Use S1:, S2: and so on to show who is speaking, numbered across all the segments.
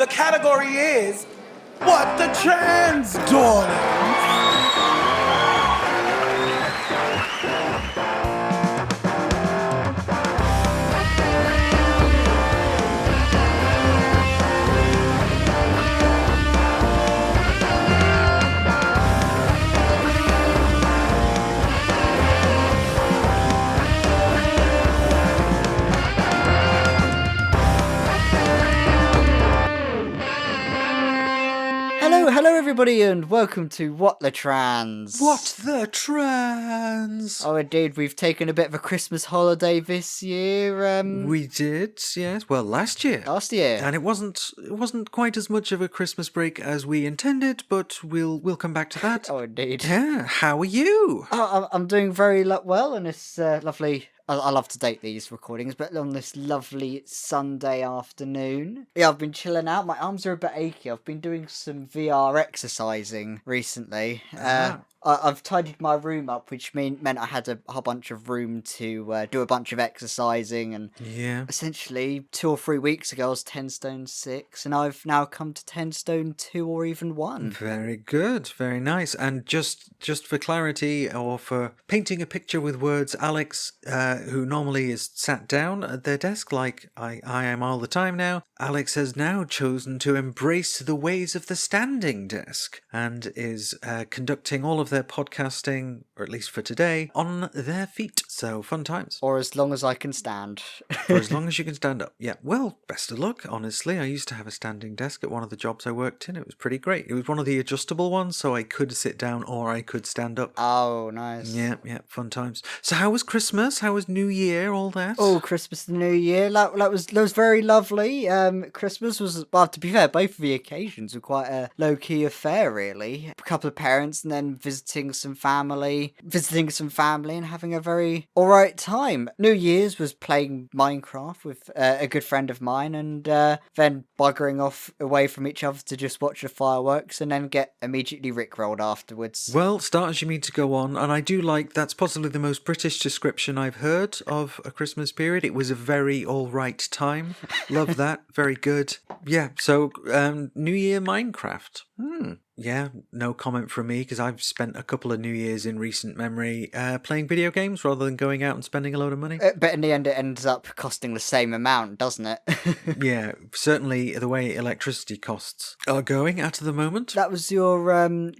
S1: The category is What the Trans, Darling?
S2: Hello everybody and welcome to What the Trans.
S3: What the Trans?
S2: Oh indeed, we've taken a bit of a Christmas holiday this year.
S3: We did, yes. Well, last year.
S2: Last year.
S3: And it wasn't quite as much of a Christmas break as we intended, but we'll come back to that.
S2: Oh indeed.
S3: Yeah, how are you?
S2: Oh, I'm doing very well on this lovely... I love to date these recordings, but on this lovely Sunday afternoon. Yeah, I've been chilling out. My arms are a bit achy. I've been doing some VR exercising recently. I've tidied my room up, which meant I had a whole bunch of room to do a bunch of exercising. And
S3: Yeah.
S2: essentially, 2 or 3 weeks ago, I was 10 stone 6, and I've now come to 10 stone 2 or even 1.
S3: Very good, very nice. And just for clarity, or for painting a picture with words, Alex, who normally is sat down at their desk like I am all the time now, Alex has now chosen to embrace the ways of the standing desk and is conducting all of their podcasting, or at least for today, on their feet. So fun times.
S2: Or as long as I can stand.
S3: For as long as you can stand up. Yeah, well, best of luck, honestly. I used to have a standing desk at one of the jobs I worked in. It was pretty great. It was one of the adjustable ones, so I could sit down or I could stand up.
S2: Oh, nice.
S3: Yeah, fun times. So how was Christmas? How was New Year, all that?
S2: Oh, Christmas and New Year. That was very lovely. Christmas was, well, to be fair, both of the occasions were quite a low-key affair, really. A couple of parents and then visiting some family and having a very alright time. New Year's was playing Minecraft with a good friend of mine, and then buggering off away from each other to just watch the fireworks and then get immediately rickrolled afterwards.
S3: Well, start as you mean to go on, and I do like, that's possibly the most British description I've heard of a Christmas period. It was a very alright time. Love that. Very good. Yeah, so New Year Minecraft. Yeah, no comment from me, because I've spent a couple of New Years in recent memory playing video games rather than going out and spending a load of money.
S2: But in the end, it ends up costing the same amount, doesn't it?
S3: Yeah, certainly the way electricity costs are going at the moment.
S2: That was your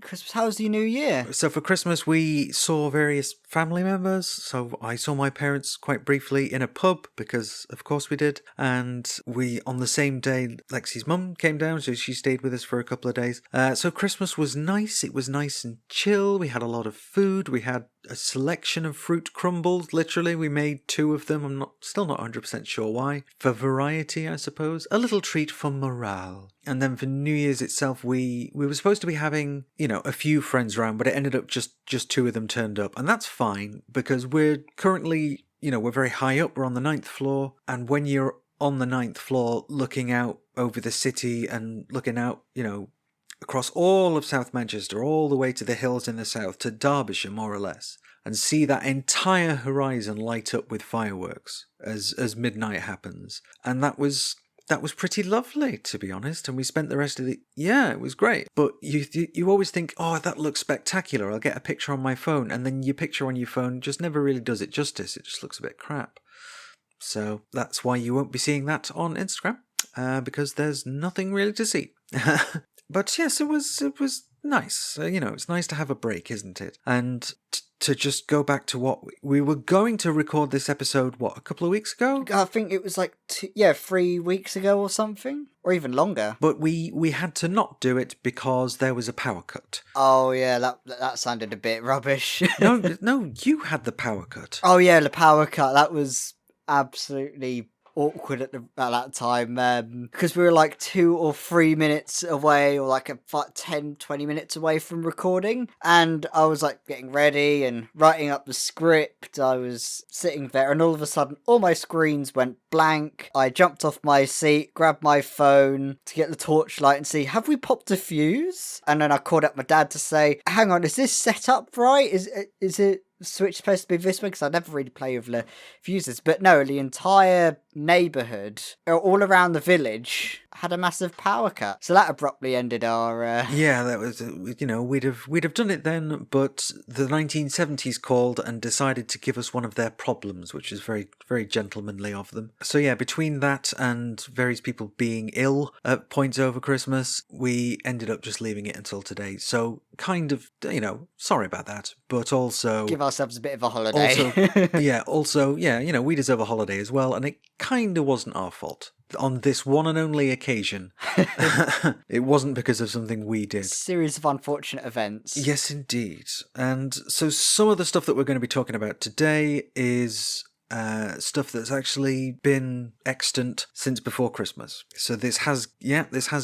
S2: Christmas. How was your New Year?
S3: So for Christmas, we saw various family members. So I saw my parents quite briefly in a pub, because of course we did. And we, on the same day, Lexi's mum came down, so she stayed with us for a couple of days. So Christmas was nice. It was nice and chill. We had a lot of food. We had a selection of fruit crumbles. Literally, we made 2 of them. I'm still not 100% sure why. For variety, I suppose. A little treat for morale. And then for New Year's itself, we were supposed to be having, a few friends around, but it ended up just 2 of them turned up. And that's fine, because we're currently, we're very high up. We're on the 9th floor. And when you're on the 9th floor looking out over the city and looking out, across all of South Manchester, all the way to the hills in the south, to Derbyshire, more or less, and see that entire horizon light up with fireworks as midnight happens. And that was pretty lovely, to be honest. And we spent the rest of it was great. But you always think, oh, that looks spectacular. I'll get a picture on my phone. And then your picture on your phone just never really does it justice. It just looks a bit crap. So that's why you won't be seeing that on Instagram, because there's nothing really to see. But yes, it was nice. It's nice to have a break, isn't it? And to just go back to what we were going to record this episode, a couple of weeks ago?
S2: I think it was like 3 weeks ago or something, or even longer.
S3: But we had to not do it because there was a power cut.
S2: Oh yeah, that sounded a bit rubbish.
S3: No, you had the power cut.
S2: Oh yeah, the power cut. That was absolutely awkward at that time, because we were like 2 or 3 minutes away, or like 10-20 minutes away from recording, and I was like getting ready and writing up the script. I was sitting there, and all of a sudden all my screens went blank. I jumped off my seat, grabbed my phone to get the torchlight and see, have we popped a fuse? And then I called up my dad to say, hang on, is this set up right? Is it switch supposed to be this way? Because I never really play with the fuses. But no, the entire neighbourhood, or all around the village, had a massive power cut. So that abruptly ended our...
S3: Yeah, that was, we'd have done it then, but the 1970s called and decided to give us one of their problems, which is very, very gentlemanly of them. So yeah, between that and various people being ill at points over Christmas, we ended up just leaving it until today. So kind of, sorry about that, but also...
S2: Give ourselves a bit of a holiday.
S3: Also, we deserve a holiday as well, and it kind of wasn't our fault. On this one and only occasion, it wasn't because of something we did.
S2: Series of unfortunate events.
S3: Yes, indeed. And so some of the stuff that we're going to be talking about today is stuff that's actually been extant since before Christmas. So this has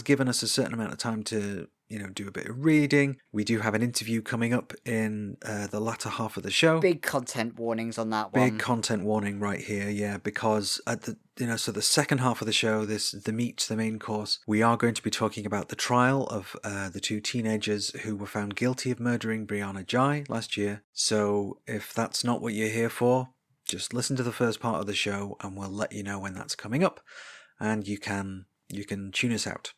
S3: given us a certain amount of time to do a bit of reading. We do have an interview coming up in the latter half of the show.
S2: Big content warnings on that one.
S3: Big content warning right here, yeah, because at the the second half of the show, the main course, we are going to be talking about the trial of the two teenagers who were found guilty of murdering Brianna Jai last year. So if that's not what you're here for, just listen to the first part of the show and we'll let you know when that's coming up, and you can tune us out.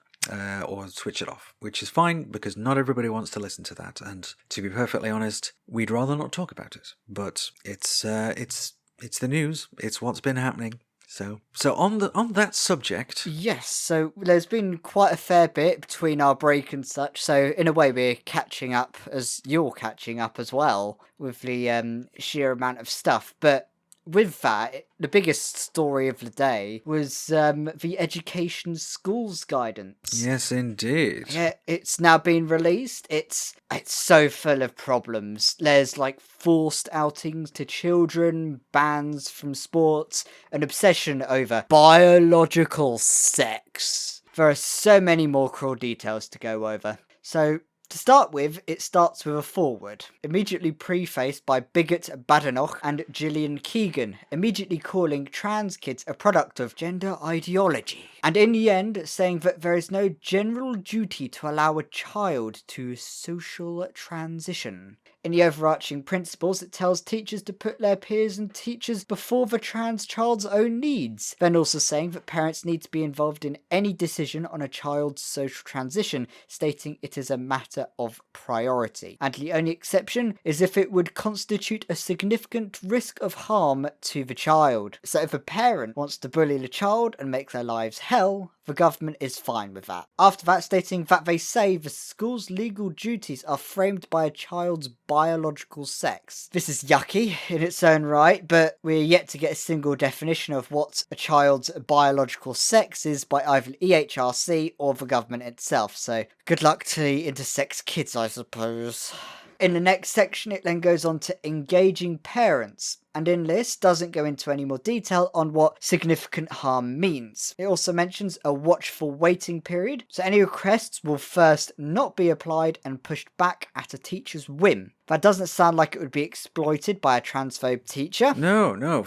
S3: Or switch it off, which is fine because not everybody wants to listen to that, and to be perfectly honest, we'd rather not talk about it. But it's the news. It's what's been happening. So on that subject,
S2: yes. So there's been quite a fair bit between our break and such. So in a way, we're catching up as you're catching up as well with the sheer amount of stuff, but. With that, the biggest story of the day was the Education Schools Guidance.
S3: Yes, indeed.
S2: Yeah, it's now been released. It's so full of problems. There's forced outings to children, bans from sports, an obsession over biological sex. There are so many more cruel details to go over. So... to start with, it starts with a foreword, immediately prefaced by Bigot Badenoch and Gillian Keegan, immediately calling trans kids a product of gender ideology. And in the end, saying that there is no general duty to allow a child to social transition. In the overarching principles, it tells teachers to put their peers and teachers before the trans child's own needs. Then also saying that parents need to be involved in any decision on a child's social transition, stating it is a matter of priority. And the only exception is if it would constitute a significant risk of harm to the child. So if a parent wants to bully the child and make their lives hell, the government is fine with that. After that, stating that they say the school's legal duties are framed by a child's biological sex. This is yucky in its own right, but we're yet to get a single definition of what a child's biological sex is by either EHRC or the government itself, so good luck to the intersex kids, I suppose. In the next section, it then goes on to engaging parents, and in this doesn't go into any more detail on what significant harm means. It also mentions a watchful waiting period, so any requests will first not be applied and pushed back at a teacher's whim. That doesn't sound like it would be exploited by a transphobe teacher.
S3: No,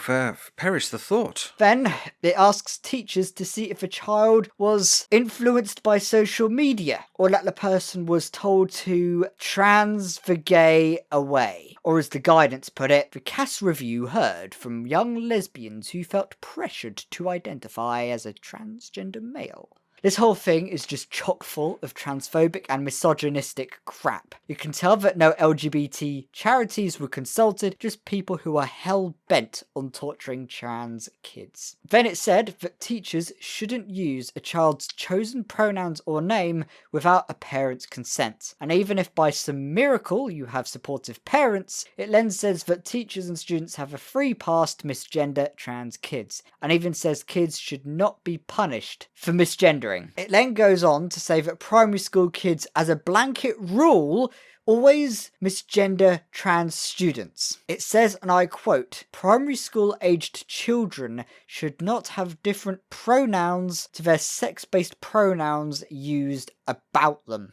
S3: perish the thought.
S2: Then it asks teachers to see if a child was influenced by social media, or that the person was told to trans the gay away. Or as the guidance put it, the CAS review heard from young lesbians who felt pressured to identify as a transgender male. This whole thing is just chock full of transphobic and misogynistic crap. You can tell that no LGBT charities were consulted, just people who are hell-bent on torturing trans kids. Then it said that teachers shouldn't use a child's chosen pronouns or name without a parent's consent. And even if by some miracle you have supportive parents, it then says that teachers and students have a free pass to misgender trans kids. And even says kids should not be punished for misgendering. It then goes on to say that primary school kids, as a blanket rule, always misgender trans students. It says, and I quote, primary school aged children should not have different pronouns to their sex-based pronouns used about them.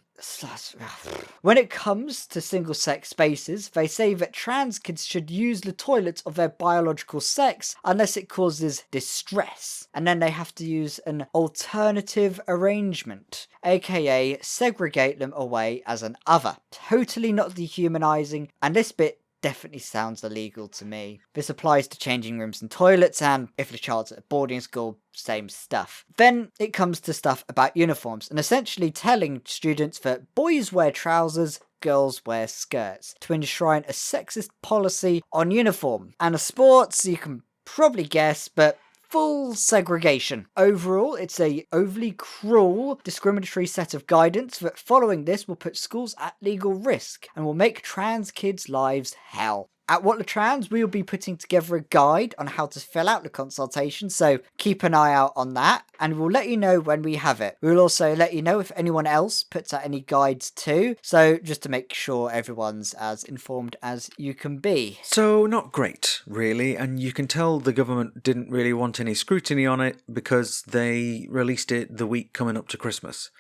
S2: When it comes to single-sex spaces, they say that trans kids should use the toilets of their biological sex unless it causes distress, and then they have to use an alternative arrangement, aka segregate them away as an other. Totally not dehumanizing, and this bit definitely sounds illegal to me. This applies to changing rooms and toilets, and if the child's at a boarding school, same stuff. Then it comes to stuff about uniforms, and essentially telling students that boys wear trousers, girls wear skirts, to enshrine a sexist policy on uniform. And of sports, you can probably guess, but full segregation. Overall, it's a overly cruel, discriminatory set of guidance that following this will put schools at legal risk and will make trans kids' lives hell. At What the Trans, we will be putting together a guide on how to fill out the consultation, so keep an eye out on that, and we'll let you know when we have it. We will also let you know if anyone else puts out any guides too, so just to make sure everyone's as informed as you can be.
S3: So, not great, really, and you can tell the government didn't really want any scrutiny on it because they released it the week coming up to Christmas,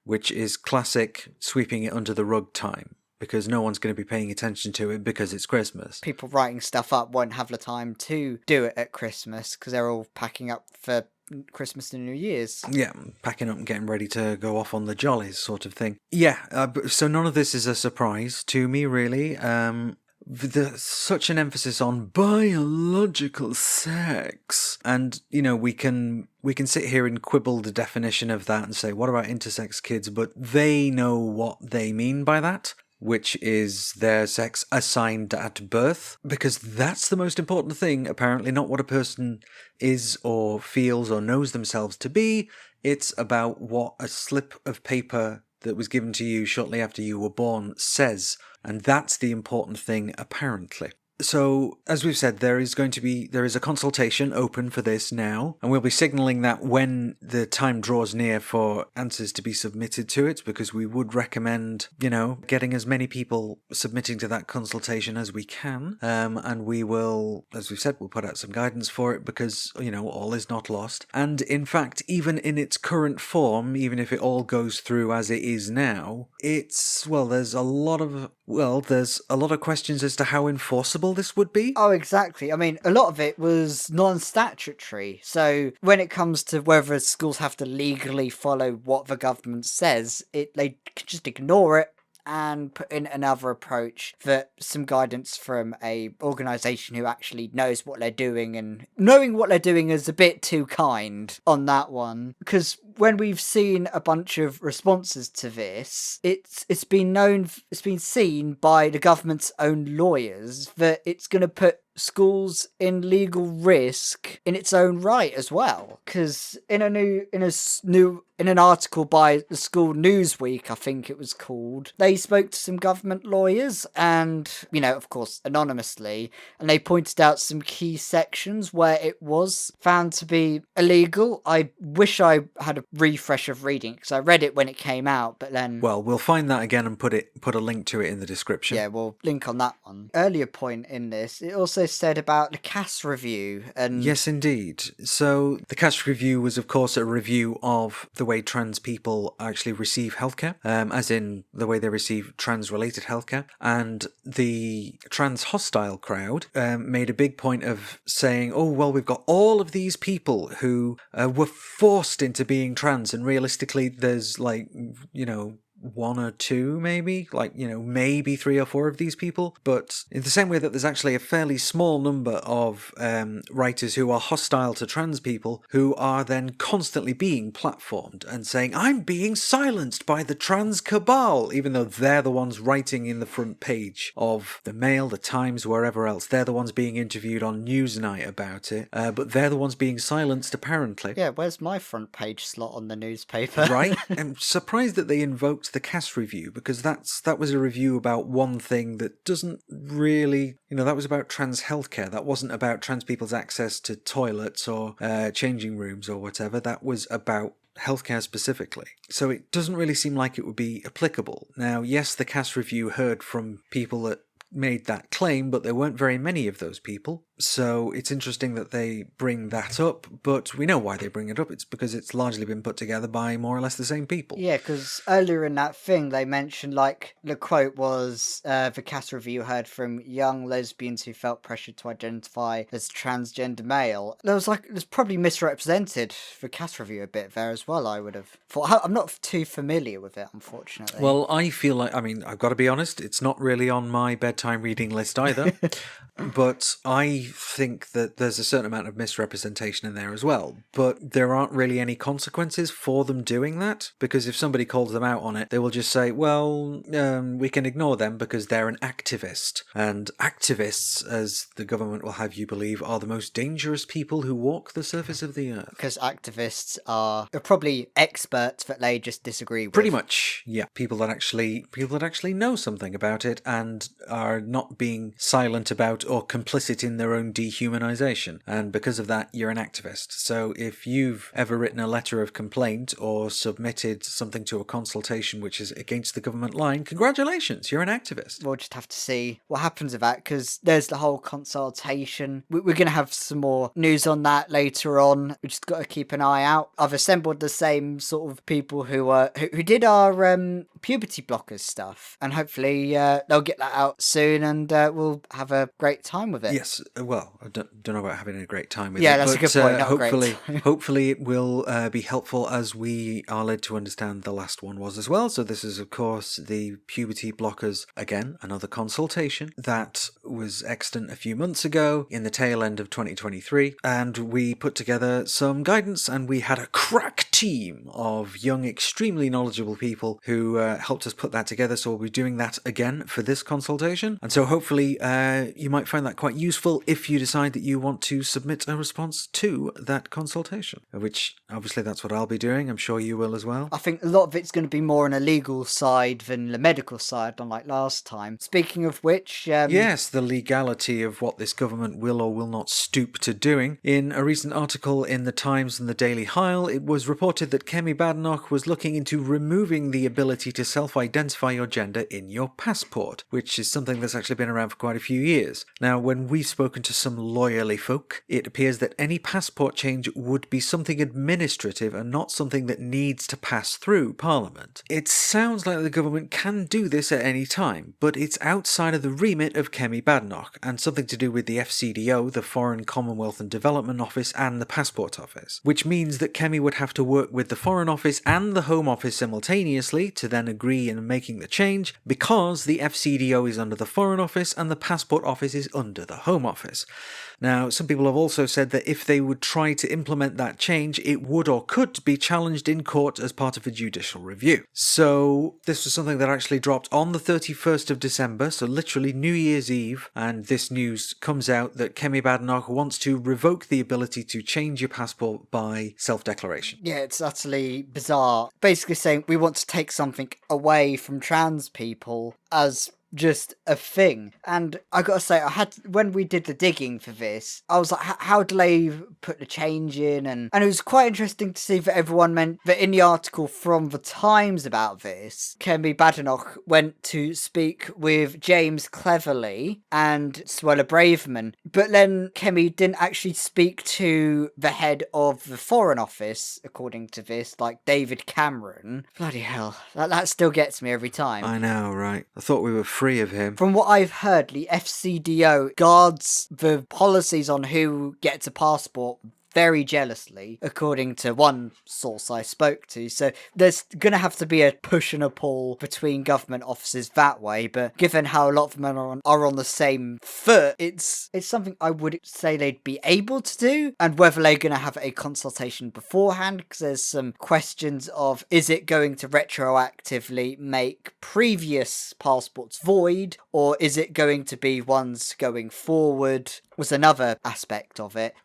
S3: which is classic sweeping it under the rug time, because no one's going to be paying attention to it because it's Christmas.
S2: People writing stuff up won't have the time to do it at Christmas because they're all packing up for Christmas and New Year's.
S3: Yeah, packing up and getting ready to go off on the jollies sort of thing. Yeah, so none of this is a surprise to me, really. There's such an emphasis on biological sex, and we can sit here and quibble the definition of that and say, what about intersex kids? But they know what they mean by that, which is their sex assigned at birth, because that's the most important thing, apparently, not what a person is or feels or knows themselves to be. It's about what a slip of paper that was given to you shortly after you were born says, and that's the important thing, apparently. So, as we've said, there is a consultation open for this now, and we'll be signalling that when the time draws near for answers to be submitted to it, because we would recommend, getting as many people submitting to that consultation as we can, and we will, as we've said, we'll put out some guidance for it, because, all is not lost. And in fact, even in its current form, even if it all goes through as it is now, there's a lot of questions as to how enforceable this would be.
S2: Oh, exactly. I mean, a lot of it was non-statutory. So when it comes to whether schools have to legally follow what the government says, they can just ignore it and put in another approach, that some guidance from a organisation who actually knows what they're doing, and knowing what they're doing is a bit too kind on that one. Because when we've seen a bunch of responses to this, it's been seen by the government's own lawyers that it's going to put schools in legal risk in its own right as well. Because in an article by the School Newsweek, I think it was called, they spoke to some government lawyers, and of course anonymously, and they pointed out some key sections where it was found to be illegal. I wish I had a refresh of reading, because I read it when it came out, but then...
S3: Well, we'll find that again and put a link to it in the description.
S2: Yeah, we'll link on that one. Earlier point in this, it also said about the CAS review, and...
S3: Yes, indeed. So, the CAS review was, of course, a review of the way trans people actually receive healthcare, as in the way they receive trans-related healthcare, and the trans-hostile crowd made a big point of saying, oh, well, we've got all of these people who were forced into being trans, and realistically there's one or two, maybe, maybe 3 or 4 of these people, but in the same way that there's actually a fairly small number of writers who are hostile to trans people, who are then constantly being platformed and saying, I'm being silenced by the trans cabal, even though they're the ones writing in the front page of the Mail, the Times, wherever else. They're the ones being interviewed on Newsnight about it, but they're the ones being silenced, apparently.
S2: Yeah, where's my front page slot on the newspaper?
S3: Right? I'm surprised that they invoked the CAS review, because that was a review about one thing that doesn't really, that was about trans healthcare. That wasn't about trans people's access to toilets or changing rooms or whatever. That was about healthcare specifically. So it doesn't really seem like it would be applicable. Now, yes, the CAS review heard from people that made that claim, but there weren't very many of those people. So it's interesting that they bring that up, but we know why they bring it up. It's because it's largely been put together by more or less the same people.
S2: Yeah, because earlier in that thing they mentioned, like, the quote was, the cast review heard from young lesbians who felt pressured to identify as transgender male. There's probably misrepresented the cast review a bit there as well, I would have thought. I'm not too familiar with it, unfortunately.
S3: Well, I feel like, I've got to be honest, it's not really on my bedtime reading list either. But I think that there's a certain amount of misrepresentation in there as well. But there aren't really any consequences for them doing that, because if somebody calls them out on it, they will just say, well, we can ignore them because they're an activist. And activists, as the government will have you believe, are the most dangerous people who walk the surface of the earth.
S2: Because activists are probably experts that they just disagree with.
S3: Pretty much, yeah. People that actually know something about it and are not being silent about or complicit in their own dehumanization. And because of that, you're an activist. So if you've ever written a letter of complaint or submitted something to a consultation which is against the government line, congratulations, you're an activist.
S2: We'll just have to see what happens with that, because there's the whole consultation. We're going to have some more news on that later on. We just got to keep an eye out. I've assembled the same sort of people who did our puberty blockers stuff, and hopefully they'll get that out soon, and we'll have a great time with it.
S3: Yes, well, I don't know about having a great time with it.
S2: Yeah, that's a good point. Not
S3: Hopefully,
S2: a great time.
S3: hopefully it will be helpful, as we are led to understand the last one was as well. So this is, of course, the puberty blockers, again, another consultation that was extant a few months ago in the tail end of 2023, and we put together some guidance, and we had a crack team of young, extremely knowledgeable people who helped us put that together. So we'll be doing that again for this consultation, and so hopefully you might find that quite useful if you decide that you want to submit a response to that consultation, which obviously that's what I'll be doing. I'm sure you will as well.
S2: I think a lot of it's going to be more on a legal side than the medical side, unlike last time. Speaking of which...
S3: yes, the legality of what this government will or will not stoop to doing. In a recent article in the Times and the Daily Heil, it was reported that Kemi Badenoch was looking into removing the ability to self-identify your gender in your passport, which is something that's actually been around for quite a few years. Now, when we've spoken to some lawyerly folk, it appears that any passport change would be something administrative and not something that needs to pass through Parliament. It sounds like the government can do this at any time, but it's outside of the remit of Kemi Badenoch, and something to do with the FCDO, the Foreign Commonwealth and Development Office, and the Passport Office, which means that Kemi would have to work with the Foreign Office and the Home Office simultaneously to then agree in making the change, because the FCDO is under the Foreign Office and the Passport Office is under the Home Office. Now, some people have also said that if they would try to implement that change, it would or could be challenged in court as part of a judicial review. So this was something that actually dropped on the 31st of December, so literally New Year's Eve, and this news comes out that Kemi Badenoch wants to revoke the ability to change your passport by self-declaration.
S2: Yeah, it's utterly bizarre. Basically saying we want to take something away from trans people as just a thing. And I gotta say, when we did the digging for this, I was like, how do they put the change in? And it was quite interesting to see that everyone meant that in the article from the Times about this, Kemi Badenoch went to speak with James Cleverly and Suella Braverman, but then Kemi didn't actually speak to the head of the Foreign Office, according to this, like David Cameron. Bloody hell, that still gets me every time.
S3: I know, right? I thought we were free of him.
S2: From what I've heard, the FCDO guards the policies on who gets a passport very jealously, according to one source I spoke to. So there's going to have to be a push and a pull between government offices that way. But given how a lot of them are on the same foot, it's something I would say they'd be able to do. And whether they're going to have a consultation beforehand, because there's some questions of, is it going to retroactively make previous passports void, or is it going to be ones going forward? Was another aspect of it.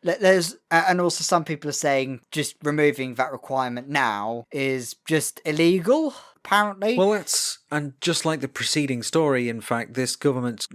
S2: And also some people are saying just removing that requirement now is just illegal, apparently.
S3: Well, that's And just like the preceding story, in fact, this government,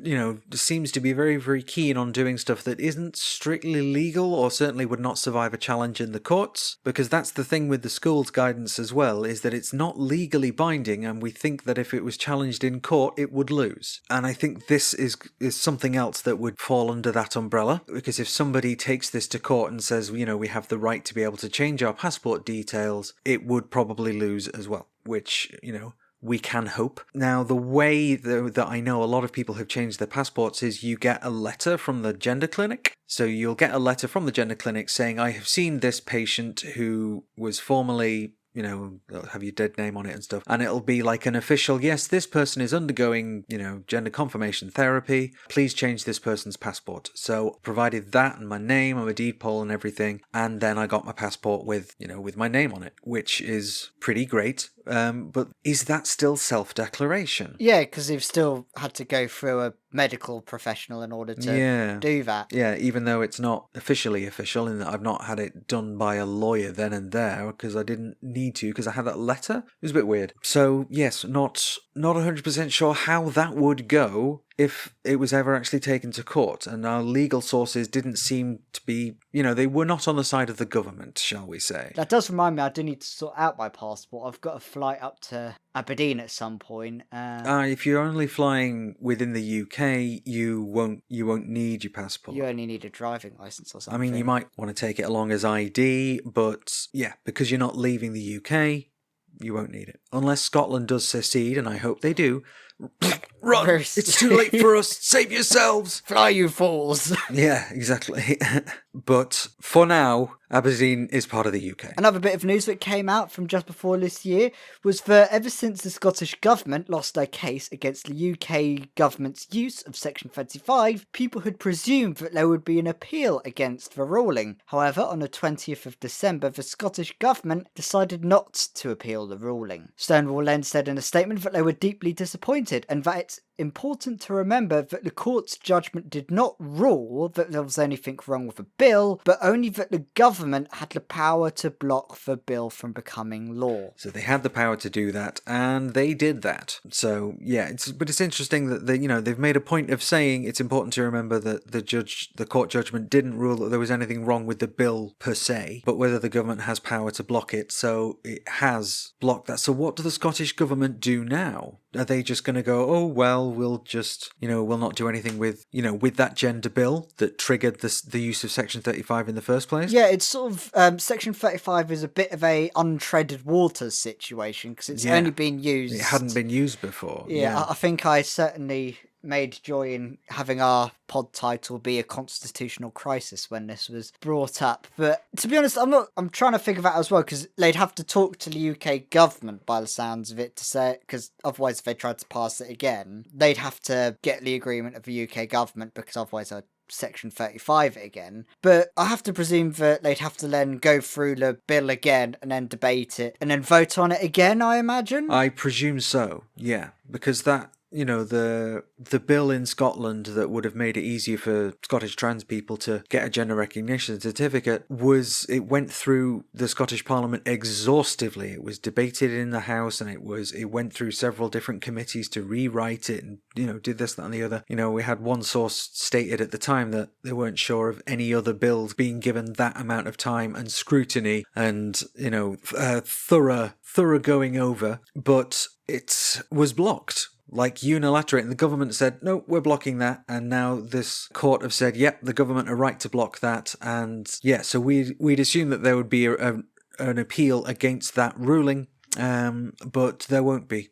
S3: seems to be very, very keen on doing stuff that isn't strictly legal or certainly would not survive a challenge in the courts, because that's the thing with the school's guidance as well, is that it's not legally binding, and we think that if it was challenged in court, it would lose. And I think this is something else that would fall under that umbrella, because if somebody takes this to court and says, we have the right to be able to change our passport details, it would probably lose as well, which, we can hope. Now, the way that I know a lot of people have changed their passports is you get a letter from the gender clinic. So you'll get a letter from the gender clinic saying, I have seen this patient who was formerly, have your dead name on it and stuff. And it'll be like an official, yes, this person is undergoing, gender confirmation therapy. Please change this person's passport. So provided that and my name and my deed poll and everything. And then I got my passport with my name on it, which is pretty great. But is that still self-declaration?
S2: Yeah, because they've still had to go through a medical professional in order to do that.
S3: Yeah, even though it's not officially official in that I've not had it done by a lawyer then and there because I didn't need to because I had that letter. It was a bit weird. So yes, not 100% sure how that would go if it was ever actually taken to court, and our legal sources didn't seem to be, they were not on the side of the government, shall we say.
S2: That does remind me, I do need to sort out my passport. I've got a flight up to Aberdeen at some point.
S3: If you're only flying within the UK, you won't need your passport.
S2: You only need a driving licence or something.
S3: I mean, you might want to take it along as ID, but yeah, because you're not leaving the UK, you won't need it. Unless Scotland does secede, and I hope they do. Run! It's too late for us! Save yourselves!
S2: Fly, you fools!
S3: Yeah, exactly. But for now, Aberdeen is part of the UK.
S2: Another bit of news that came out from just before this year was that ever since the Scottish Government lost their case against the UK Government's use of Section 35, people had presumed that there would be an appeal against the ruling. However, on the 20th of December, the Scottish Government decided not to appeal the ruling. Stonewall then said in a statement that they were deeply disappointed and that it's important to remember that the court's judgment did not rule that there was anything wrong with the bill, but only that the government had the power to block the bill from becoming law.
S3: So they had the power to do that, and they did that. So yeah, it's interesting that they've made a point of saying it's important to remember that the court judgment didn't rule that there was anything wrong with the bill per se, but whether the government has power to block it. So it has blocked that. So what do the Scottish government do now? Are they just going to go, oh, well, we'll just, we'll not do anything with that gender bill that triggered the use of Section 35 in the first place?
S2: Yeah, it's sort of, Section 35 is a bit of a untreaded waters situation because it's only been used.
S3: It hadn't been used before.
S2: Yeah, I think I certainly made joy in having our pod title be a constitutional crisis when this was brought up. But to be honest, I'm trying to figure that out as well, because they'd have to talk to the UK government by the sounds of it to say it, because otherwise if they tried to pass it again, they'd have to get the agreement of the UK government, because otherwise I'd Section 35 again. But I have to presume that they'd have to then go through the bill again and then debate it and then vote on it again, I imagine?
S3: I presume so, yeah, because that the bill in Scotland that would have made it easier for Scottish trans people to get a gender recognition certificate it went through the Scottish Parliament exhaustively. It was debated in the House, and it went through several different committees to rewrite it, and did this, that and the other. We had one source stated at the time that they weren't sure of any other bills being given that amount of time and scrutiny and thorough going over, but it was blocked. Like unilaterally, and the government said, no, we're blocking that, and now this court have said, yep, the government are right to block that, and yeah, so we'd assume that there would be an appeal against that ruling, but there won't be,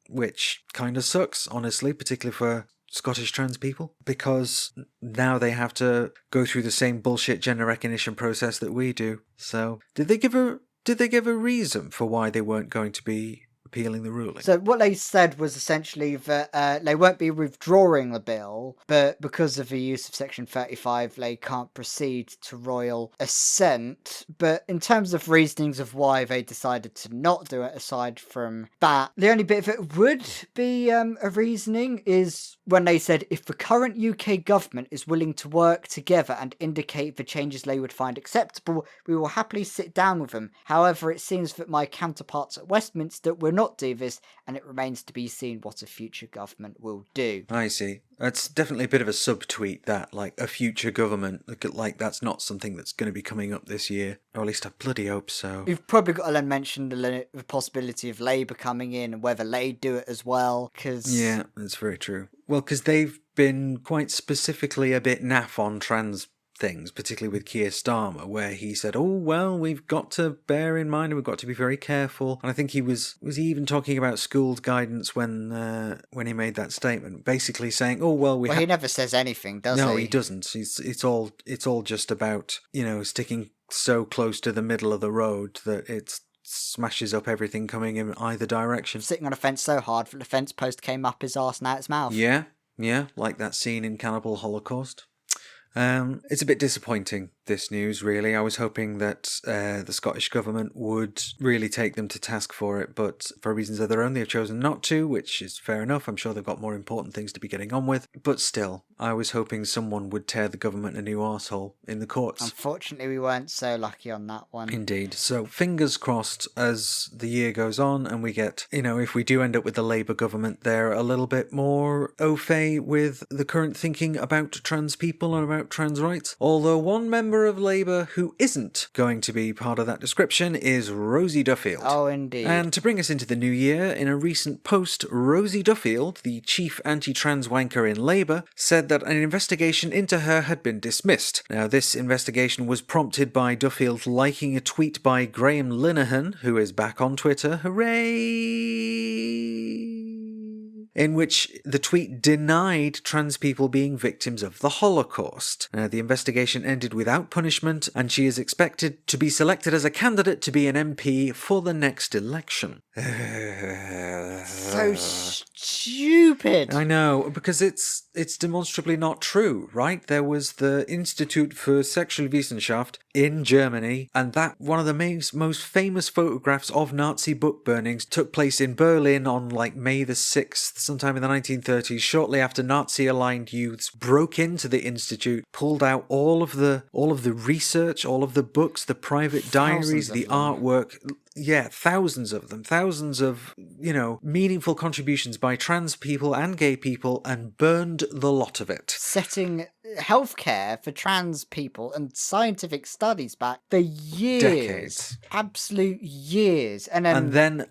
S3: which kind of sucks, honestly, particularly for Scottish trans people, because now they have to go through the same bullshit gender recognition process that we do. So, did they give a reason for why they weren't going to be appealing the ruling?
S2: So what they said was essentially that they won't be withdrawing the bill, but because of the use of Section 35, they can't proceed to royal assent. But in terms of reasonings of why they decided to not do it, aside from that, the only bit of it would be a reasoning is when they said if the current UK government is willing to work together and indicate the changes they would find acceptable, we will happily sit down with them. However, it seems that my counterparts at Westminster were not not do this, and it remains to be seen what a future government will do.
S3: I see. That's definitely a bit of a sub-tweet, that, like, a future government. Like, that's not something that's going to be coming up this year. Or at least I bloody hope so.
S2: We've probably got to then mention the possibility of Labour coming in and whether they'd do it as well, because...
S3: Yeah, that's very true. Well, because they've been quite specifically a bit naff on trans things, particularly with Keir Starmer, where he said, oh, well, we've got to bear in mind and we've got to be very careful. And I think he was he even talking about schools guidance when he made that statement, basically saying, oh, well,
S2: he never says anything, does he?
S3: No, he doesn't. It's all just about, sticking so close to the middle of the road that it smashes up everything coming in either direction.
S2: Sitting on a fence so hard that the fence post came up his arse and out his mouth.
S3: Yeah, like that scene in Cannibal Holocaust. It's a bit disappointing, this news, really. I was hoping that the Scottish Government would really take them to task for it, but for reasons of their own, they've chosen not to, which is fair enough. I'm sure they've got more important things to be getting on with. But still, I was hoping someone would tear the government a new arsehole in the courts.
S2: Unfortunately, we weren't so lucky on that one.
S3: Indeed. So, fingers crossed as the year goes on and we get, if we do end up with the Labour government, they're a little bit more au fait with the current thinking about trans people and about trans rights. Although one member of Labour who isn't going to be part of that description is Rosie Duffield.
S2: Oh, indeed.
S3: And to bring us into the new year, in a recent post, Rosie Duffield, the chief anti-trans wanker in Labour, said that an investigation into her had been dismissed. Now, this investigation was prompted by Duffield liking a tweet by Graham Linehan, who is back on Twitter, hooray! In which the tweet denied trans people being victims of the Holocaust. Now, the investigation ended without punishment, and she is expected to be selected as a candidate to be an MP for the next election.
S2: So stupid.
S3: I know, because it's demonstrably not true, right? There was the Institute for Sexualwissenschaft in Germany, and that one of the most famous photographs of Nazi book burnings took place in Berlin on May the 6th, sometime in the 1930s, shortly after Nazi-aligned youths broke into the institute, pulled out all of the research, all of the books, the private diaries, the artwork. Yeah, thousands of them. Thousands of, meaningful contributions by trans people and gay people, and burned the lot of it.
S2: Setting healthcare for trans people and scientific studies back for years.
S3: Decades.
S2: Absolute years. And
S3: then,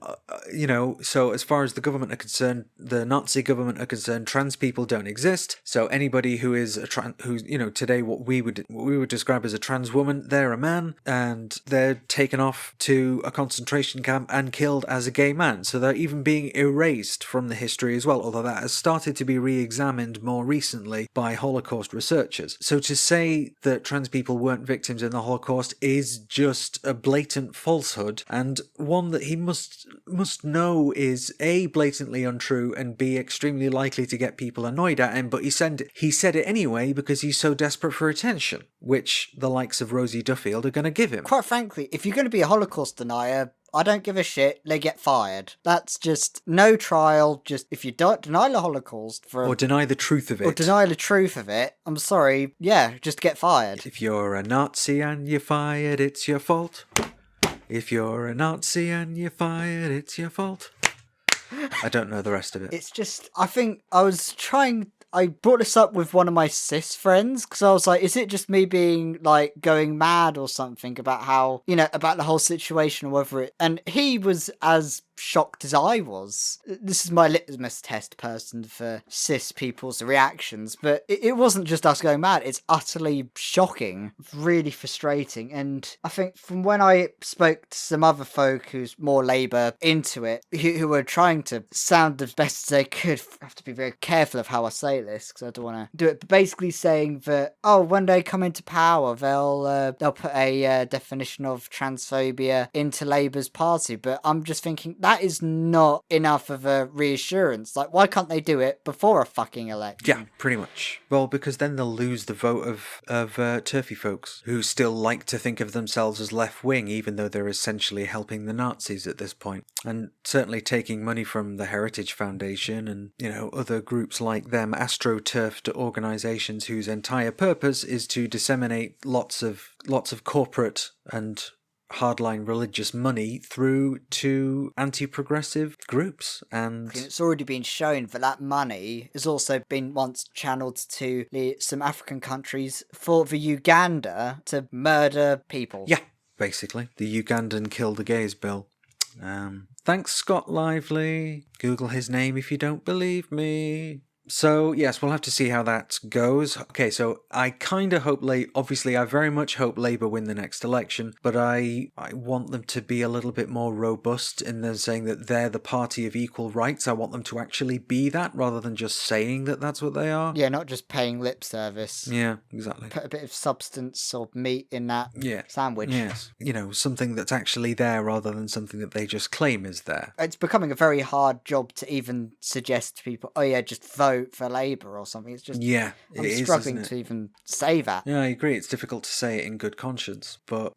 S3: so as far as the government are concerned, the Nazi government are concerned, trans people don't exist. So anybody who is who's today what we would describe as a trans woman, they're a man, and they're taken off to a concentration camp and killed as a gay man. So they're even being erased from the history as well, although that has started to be re-examined more recently by Holocaust researchers. So to say that trans people weren't victims in the Holocaust is just a blatant falsehood, and one that he must know is A, blatantly untrue, and B, extremely likely to get people annoyed at him, but he said it anyway because he's so desperate for attention, which the likes of Rosie Duffield are going to give him.
S2: Quite frankly, if you're going to be a Holocaust denier, I don't give a shit, they get fired. That's just no trial, just if you deny the Holocaust or
S3: deny the truth of it.
S2: I'm sorry, just get fired.
S3: If you're a Nazi and you're fired, it's your fault. If you're a Nazi and you're fired, it's your fault. I don't know the rest of it.
S2: It's just, I think I brought this up with one of my cis friends because I was like, is it just me being going mad or something about how, about the whole situation or whether it, and he was as shocked as I was. This is my litmus test person for cis people's reactions, but it wasn't just us going mad. It's utterly shocking, really frustrating. And I think from when I spoke to some other folk who's more Labour into it, who were trying to sound as best as they could, I have to be very careful of how I say this because I don't want to do it, but basically saying that, when they come into power, they'll put a definition of transphobia into Labour's party. But I'm just thinking, that is not enough of a reassurance. Why can't they do it before a fucking election?
S3: Yeah, pretty much. Well, because then they'll lose the vote of turfy folks who still like to think of themselves as left-wing, even though they're essentially helping the Nazis at this point. And certainly taking money from the Heritage Foundation and, other groups like them, astroturfed organisations whose entire purpose is to disseminate lots of corporate and hardline religious money through to anti-progressive groups. And
S2: it's already been shown that money has also been once channeled to some African countries for the Uganda to murder people.
S3: yeah, basically, the Ugandan kill the gays bill. Thanks, Scott Lively. Google his name if you don't believe me. So, yes, we'll have to see how that goes. Okay, so I kind of hope, obviously, I very much hope Labour win the next election, but I want them to be a little bit more robust in them saying that they're the party of equal rights. I want them to actually be that rather than just saying that that's what they are.
S2: Yeah, not just paying lip service.
S3: Yeah, exactly.
S2: Put a bit of substance or meat in that sandwich.
S3: Yes. Something that's actually there rather than something that they just claim is there.
S2: It's becoming a very hard job to even suggest to people, oh yeah, just vote for Labour or something. It's just, I'm struggling to even say that.
S3: Yeah, I agree. It's difficult to say it in good conscience. But,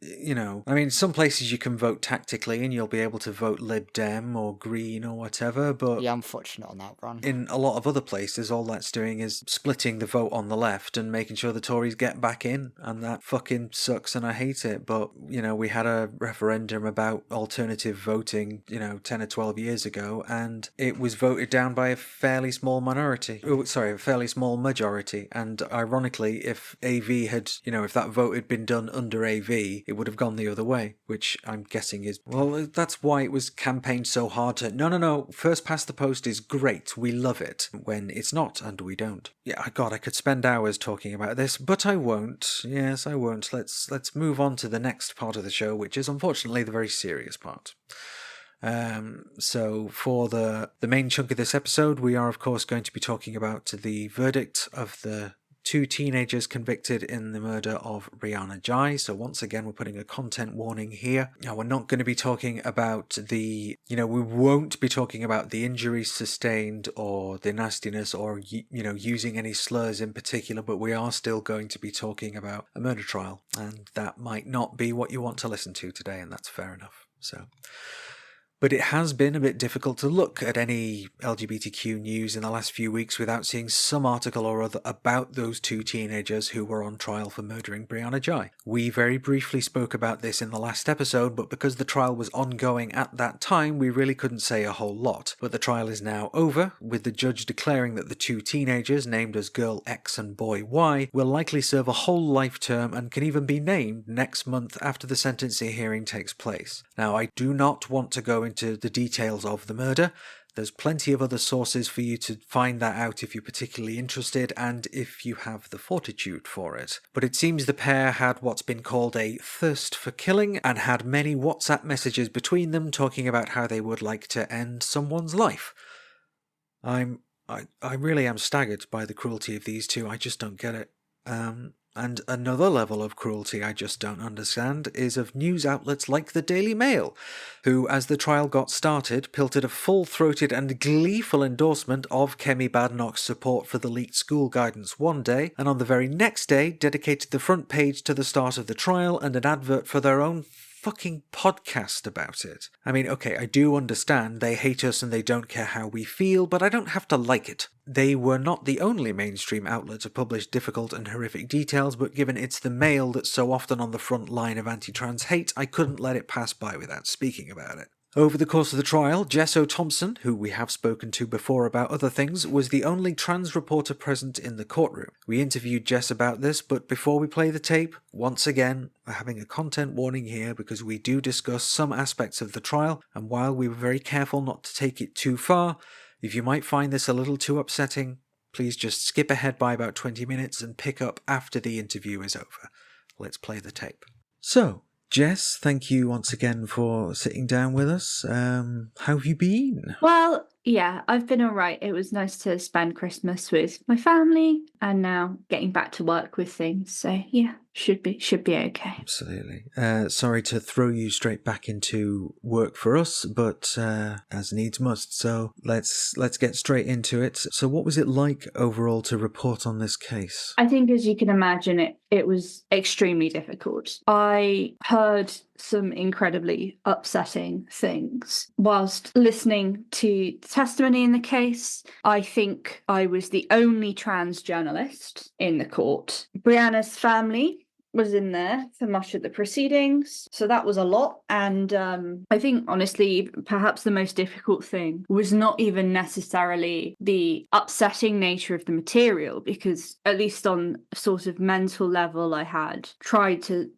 S3: some places you can vote tactically and you'll be able to vote Lib Dem or Green or whatever. But
S2: yeah, I'm fortunate on that one.
S3: In a lot of other places, all that's doing is splitting the vote on the left and making sure the Tories get back in. And that fucking sucks and I hate it. But, we had a referendum about alternative voting, 10 or 12 years ago, and it was voted down by a fairly small minority. A fairly small majority. And ironically, if AV had, if that vote had been done under AV, it would have gone the other way, which I'm guessing is, well, that's why it was campaigned so hard to, no, first past the post is great, we love it, when it's not, and we don't. Yeah, God, I could spend hours talking about this, but I won't. Yes, I won't. Let's move on to the next part of the show, which is unfortunately the very serious part. So for the main chunk of this episode, we are of course going to be talking about the verdict of the 2 teenagers convicted in the murder of Brianna Ghey. So once again, we're putting a content warning here. Now, we're not going to be talking about we won't be talking about the injuries sustained or the nastiness or, using any slurs in particular, but we are still going to be talking about a murder trial. And that might not be what you want to listen to today, and that's fair enough. But it has been a bit difficult to look at any LGBTQ news in the last few weeks without seeing some article or other about those 2 teenagers who were on trial for murdering Brianna Ghey. We very briefly spoke about this in the last episode, but because the trial was ongoing at that time, we really couldn't say a whole lot. But the trial is now over, with the judge declaring that the 2 teenagers, named as Girl X and Boy Y, will likely serve a whole life term and can even be named next month after the sentencing hearing takes place. Now, I do not want to go into the details of the murder. There's plenty of other sources for you to find that out if you're particularly interested and if you have the fortitude for it. But it seems the pair had what's been called a thirst for killing and had many WhatsApp messages between them talking about how they would like to end someone's life. I really am staggered by the cruelty of these 2. I just don't get it. And another level of cruelty I just don't understand is of news outlets like the Daily Mail, who, as the trial got started, pilted a full-throated and gleeful endorsement of Kemi Badenoch's support for the leaked school guidance one day, and on the very next day dedicated the front page to the start of the trial and an advert for their own fucking podcast about it. I mean, okay, I do understand they hate us and they don't care how we feel, but I don't have to like it. They were not the only mainstream outlet to publish difficult and horrific details, but given it's the Mail that's so often on the front line of anti-trans hate, I couldn't let it pass by without speaking about it. Over the course of the trial, Jess O'Thompson, who we have spoken to before about other things, was the only trans reporter present in the courtroom. We interviewed Jess about this, but before we play the tape, once again, we're having a content warning here because we do discuss some aspects of the trial, and while we were very careful not to take it too far, if you might find this a little too upsetting, please just skip ahead by about 20 minutes and pick up after the interview is over. Let's play the tape. So, Jess, thank you once again for sitting down with us. How have you been?
S4: Well, yeah, I've been all right. It was nice to spend Christmas with my family and now getting back to work with things. So, yeah, should be okay.
S3: Absolutely. Sorry to throw you straight back into work for us, but as needs must. So let's get straight into it. So what was it like overall to report on this case?
S4: I think, as you can imagine, it was extremely difficult. I heard some incredibly upsetting things whilst listening to testimony in the case. I think I was the only trans journalist in the court. Brianna's family was in there for much of the proceedings, so that was a lot. And I think, honestly, perhaps the most difficult thing was not even necessarily the upsetting nature of the material, because at least on a sort of mental level, I had tried to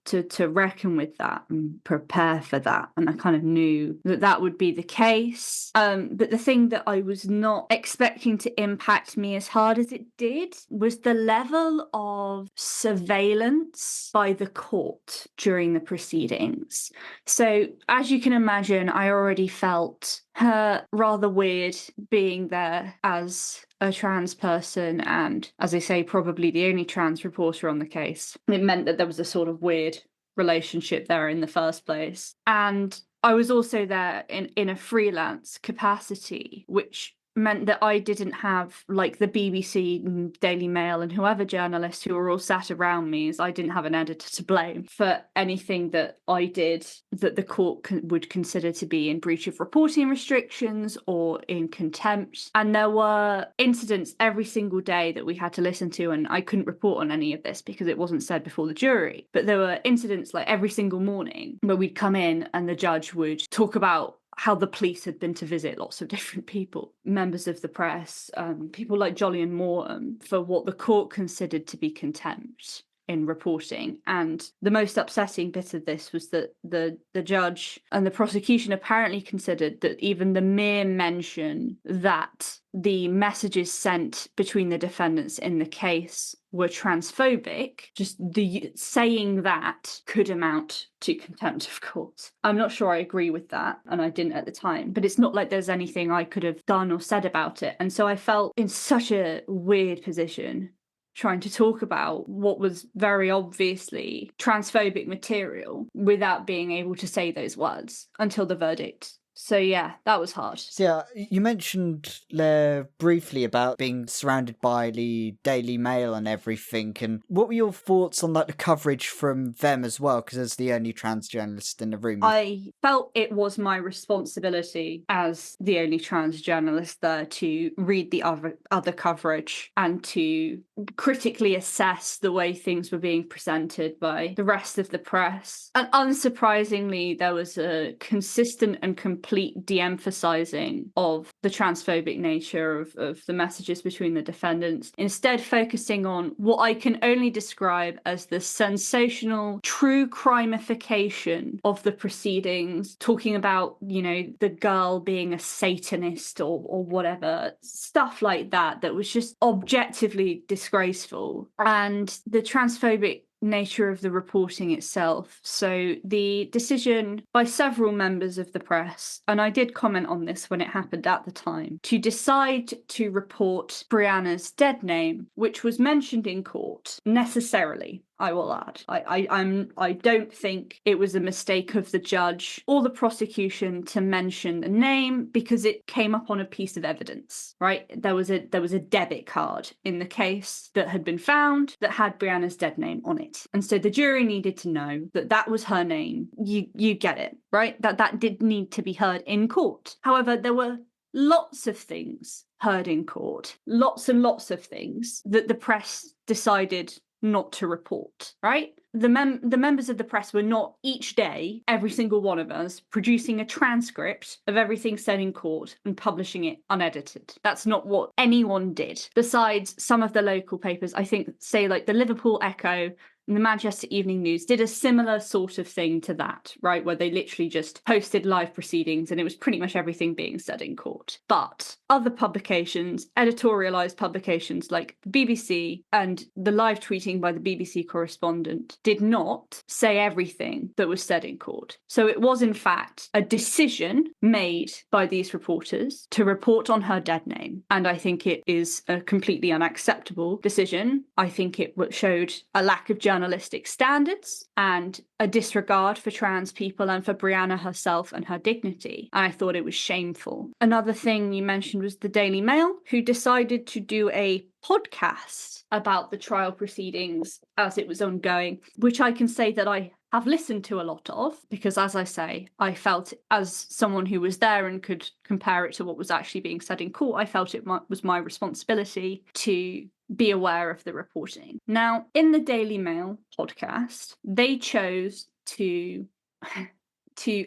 S4: reckon with that and prepare for that, and I kind of knew that that would be the case. But the thing that I was not expecting to impact me as hard as it did was the level of surveillance by the court during the proceedings. So, as you can imagine, I already felt rather weird being there as a trans person, and, as I say, probably the only trans reporter on the case. It meant that there was a sort of weird relationship there in the first place. And I was also there in a freelance capacity, which meant that I didn't have, like, the BBC and Daily Mail and whoever journalists who were all sat around me, as I didn't have an editor to blame for anything that I did that the court would consider to be in breach of reporting restrictions or in contempt. And there were incidents every single day that we had to listen to, and I couldn't report on any of this because it wasn't said before the jury. But there were incidents like every single morning where we'd come in and the judge would talk about how the police had been to visit lots of different people, members of the press, people like Jolly and Morton, for what the court considered to be contempt in reporting. And the most upsetting bit of this was that the judge and the prosecution apparently considered that even the mere mention that the messages sent between the defendants in the case were transphobic, just the saying that could amount to contempt of court. I'm not sure I agree with that, and I didn't at the time, but it's not like there's anything I could have done or said about it. And so I felt in such a weird position trying to talk about what was very obviously transphobic material without being able to say those words until the verdict. So yeah, that was hard.
S2: So yeah, you mentioned there briefly about being surrounded by the Daily Mail and everything, and what were your thoughts on like the coverage from them as well? Because as the only trans journalist in the room,
S4: I felt it was my responsibility as the only trans journalist there to read the other coverage and to critically assess the way things were being presented by the rest of the press. And unsurprisingly, there was a consistent and complete de-emphasizing of the transphobic nature of the messages between the defendants, instead focusing on what I can only describe as the sensational true crimification of the proceedings, talking about, you know, the girl being a Satanist or whatever, stuff like that was just objectively disgraceful. And the transphobic nature of the reporting itself. So the decision by several members of the press, and I did comment on this when it happened at the time, to decide to report Brianna's dead name, which was mentioned in court necessarily, I will add. I don't think it was a mistake of the judge or the prosecution to mention the name because it came up on a piece of evidence, right? There was a debit card in the case that had been found that had Brianna's dead name on it. And so the jury needed to know that that was her name. You get it, right? That did need to be heard in court. However, there were lots of things heard in court, lots and lots of things that the press decided not to report, right? The members of the press were not each day, every single one of us, producing a transcript of everything said in court and publishing it unedited. That's not what anyone did. Besides, some of the local papers, I think, say like the Liverpool Echo and the Manchester Evening News did a similar sort of thing to that, right? Where they literally just posted live proceedings and it was pretty much everything being said in court. But other publications, editorialized publications like the BBC and the live tweeting by the BBC correspondent did not say everything that was said in court. So it was in fact a decision made by these reporters to report on her dead name. And I think it is a completely unacceptable decision. I think it showed a lack of journalistic standards and a disregard for trans people and for Brianna herself and her dignity. And I thought it was shameful. Another thing you mentioned was the Daily Mail, who decided to do a podcast about the trial proceedings as it was ongoing, which I can say that I have listened to a lot of, because as I say, I felt as someone who was there and could compare it to what was actually being said in court, I felt it was my responsibility to be aware of the reporting. Now, in the Daily Mail podcast, they chose to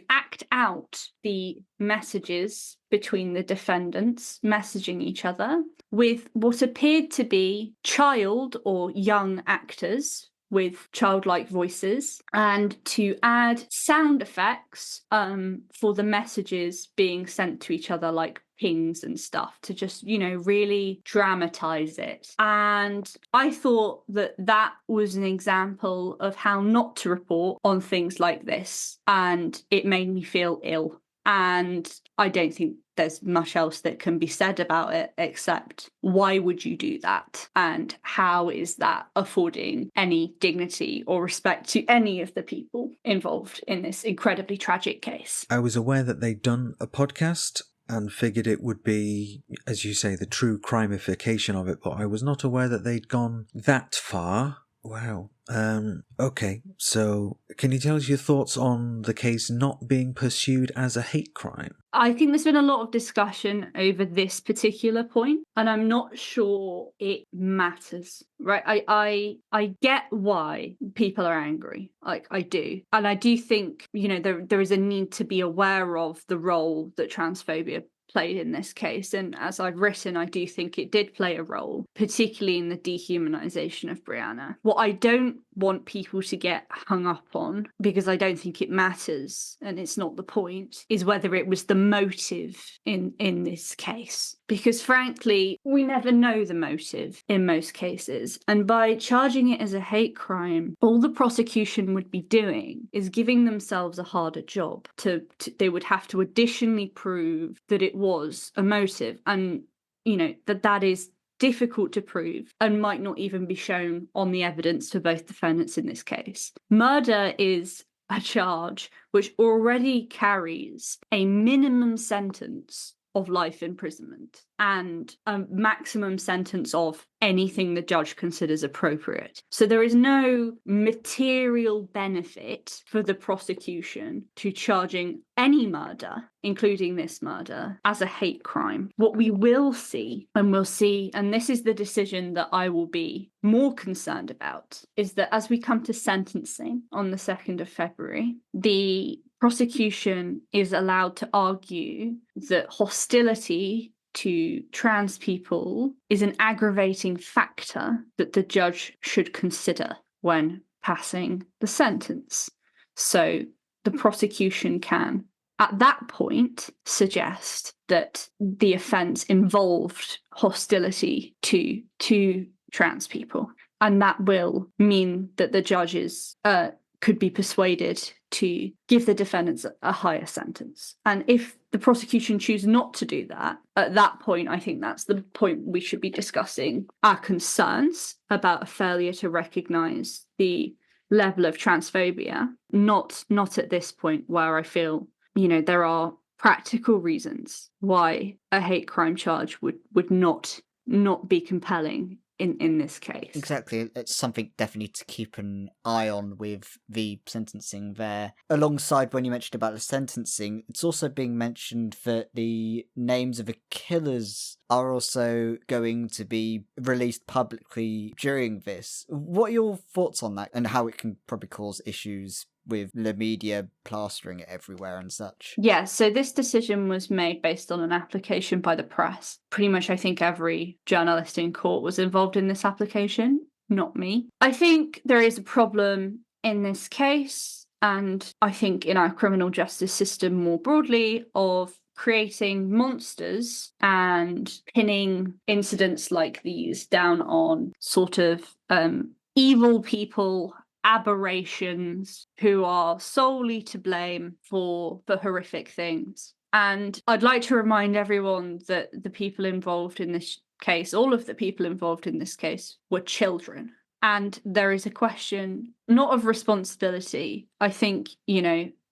S4: act out the messages between the defendants messaging each other with what appeared to be child or young actors with childlike voices, and to add sound effects for the messages being sent to each other, like pings and stuff, to just, really dramatize it. And I thought that was an example of how not to report on things like this, and it made me feel ill. And I don't think there's much else that can be said about it except why would you do that? And how is that affording any dignity or respect to any of the people involved in this incredibly tragic case?
S3: I was aware that they'd done a podcast and figured it would be, as you say, the true crimification of it, but I was not aware that they'd gone that far. Wow. Okay, so can you tell us your thoughts on the case not being pursued as a hate crime?
S4: I think there's been a lot of discussion over this particular point, and I'm not sure it matters, right? I get why people are angry. Like, I do. And I do think, there is a need to be aware of the role that transphobia played in this case. And as I've written, I do think it did play a role, particularly in the dehumanization of Brianna. What I don't want people to get hung up on, because I don't think it matters and it's not the point, is whether it was the motive in this case. Because frankly, we never know the motive in most cases. And by charging it as a hate crime, all the prosecution would be doing is giving themselves a harder job. They would have to additionally prove that it was a motive, and that is difficult to prove and might not even be shown on the evidence for both defendants in this case. Murder is a charge which already carries a minimum sentence of life imprisonment and a maximum sentence of anything the judge considers appropriate. So there is no material benefit for the prosecution to charging any murder, including this murder, as a hate crime. What we will see, and this is the decision that I will be more concerned about, is that as we come to sentencing on the 2nd of February, the prosecution is allowed to argue that hostility to trans people is an aggravating factor that the judge should consider when passing the sentence. So the prosecution can, at that point, suggest that the offence involved hostility to trans people. And that will mean that the judges could be persuaded to give the defendants a higher sentence. And if the prosecution choose not to do that, at that point, I think that's the point we should be discussing our concerns about a failure to recognise the level of transphobia, not at this point where I feel, there are practical reasons why a hate crime charge would not be compelling in this case.
S2: Exactly. It's something definitely to keep an eye on with the sentencing there. Alongside, when you mentioned about the sentencing, it's also being mentioned that the names of the killers are also going to be released publicly during this. What are your thoughts on that, and how it can probably cause issues with the media plastering it everywhere and such?
S4: Yeah, so this decision was made based on an application by the press. Pretty much, I think every journalist in court was involved in this application, not me. I think there is a problem in this case, and I think in our criminal justice system more broadly, of creating monsters and pinning incidents like these down on sort of evil people, aberrations who are solely to blame for the horrific things. And I'd like to remind everyone that the people involved in this case, all of the people involved in this case, were children. And there is a question, not of responsibility. I think,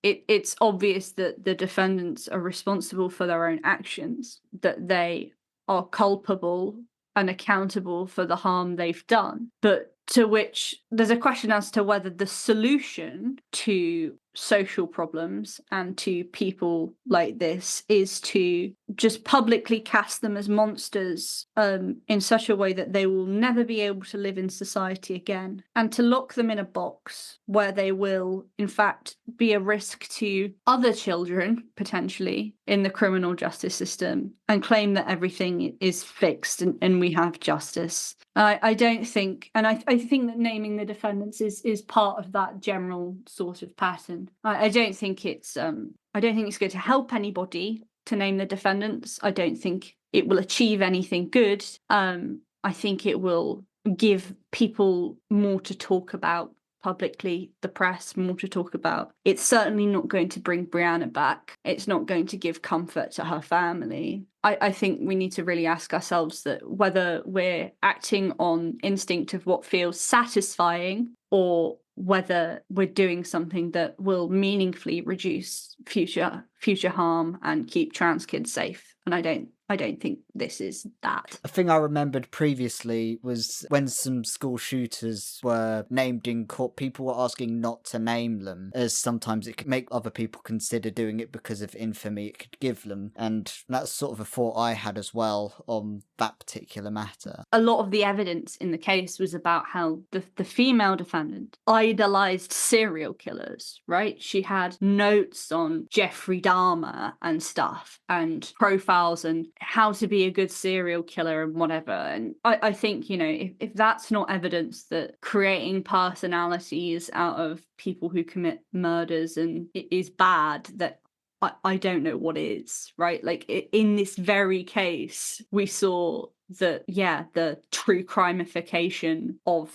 S4: it's obvious that the defendants are responsible for their own actions, that they are culpable and accountable for the harm they've done. But to which there's a question as to whether the solution to social problems and to people like this is to just publicly cast them as monsters in such a way that they will never be able to live in society again, and to lock them in a box where they will, in fact, be a risk to other children, potentially, in the criminal justice system, and claim that everything is fixed and we have justice. I don't think, and I think that naming the defendants is part of that general sort of pattern. I don't think it's going to help anybody to name the defendants. I don't think it will achieve anything good. I think it will give people more to talk about publicly, the press, more to talk about. It's certainly not going to bring Brianna back. It's not going to give comfort to her family. I think we need to really ask ourselves that whether we're acting on instinct of what feels satisfying, or whether we're doing something that will meaningfully reduce future harm and keep trans kids safe. And I don't think this is that.
S2: A thing I remembered previously was when some school shooters were named in court, people were asking not to name them, as sometimes it could make other people consider doing it because of infamy it could give them. And that's sort of a thought I had as well on that particular matter.
S4: A lot of the evidence in the case was about how the female defendant idolized serial killers, right? She had notes on Jeffrey Dahmer and stuff, and profiles and how to be a good serial killer and whatever. And I think, you know, if that's not evidence that creating personalities out of people who commit murders and it is bad, that I don't know what is, right? Like in this very case, we saw that, yeah, the true crimification of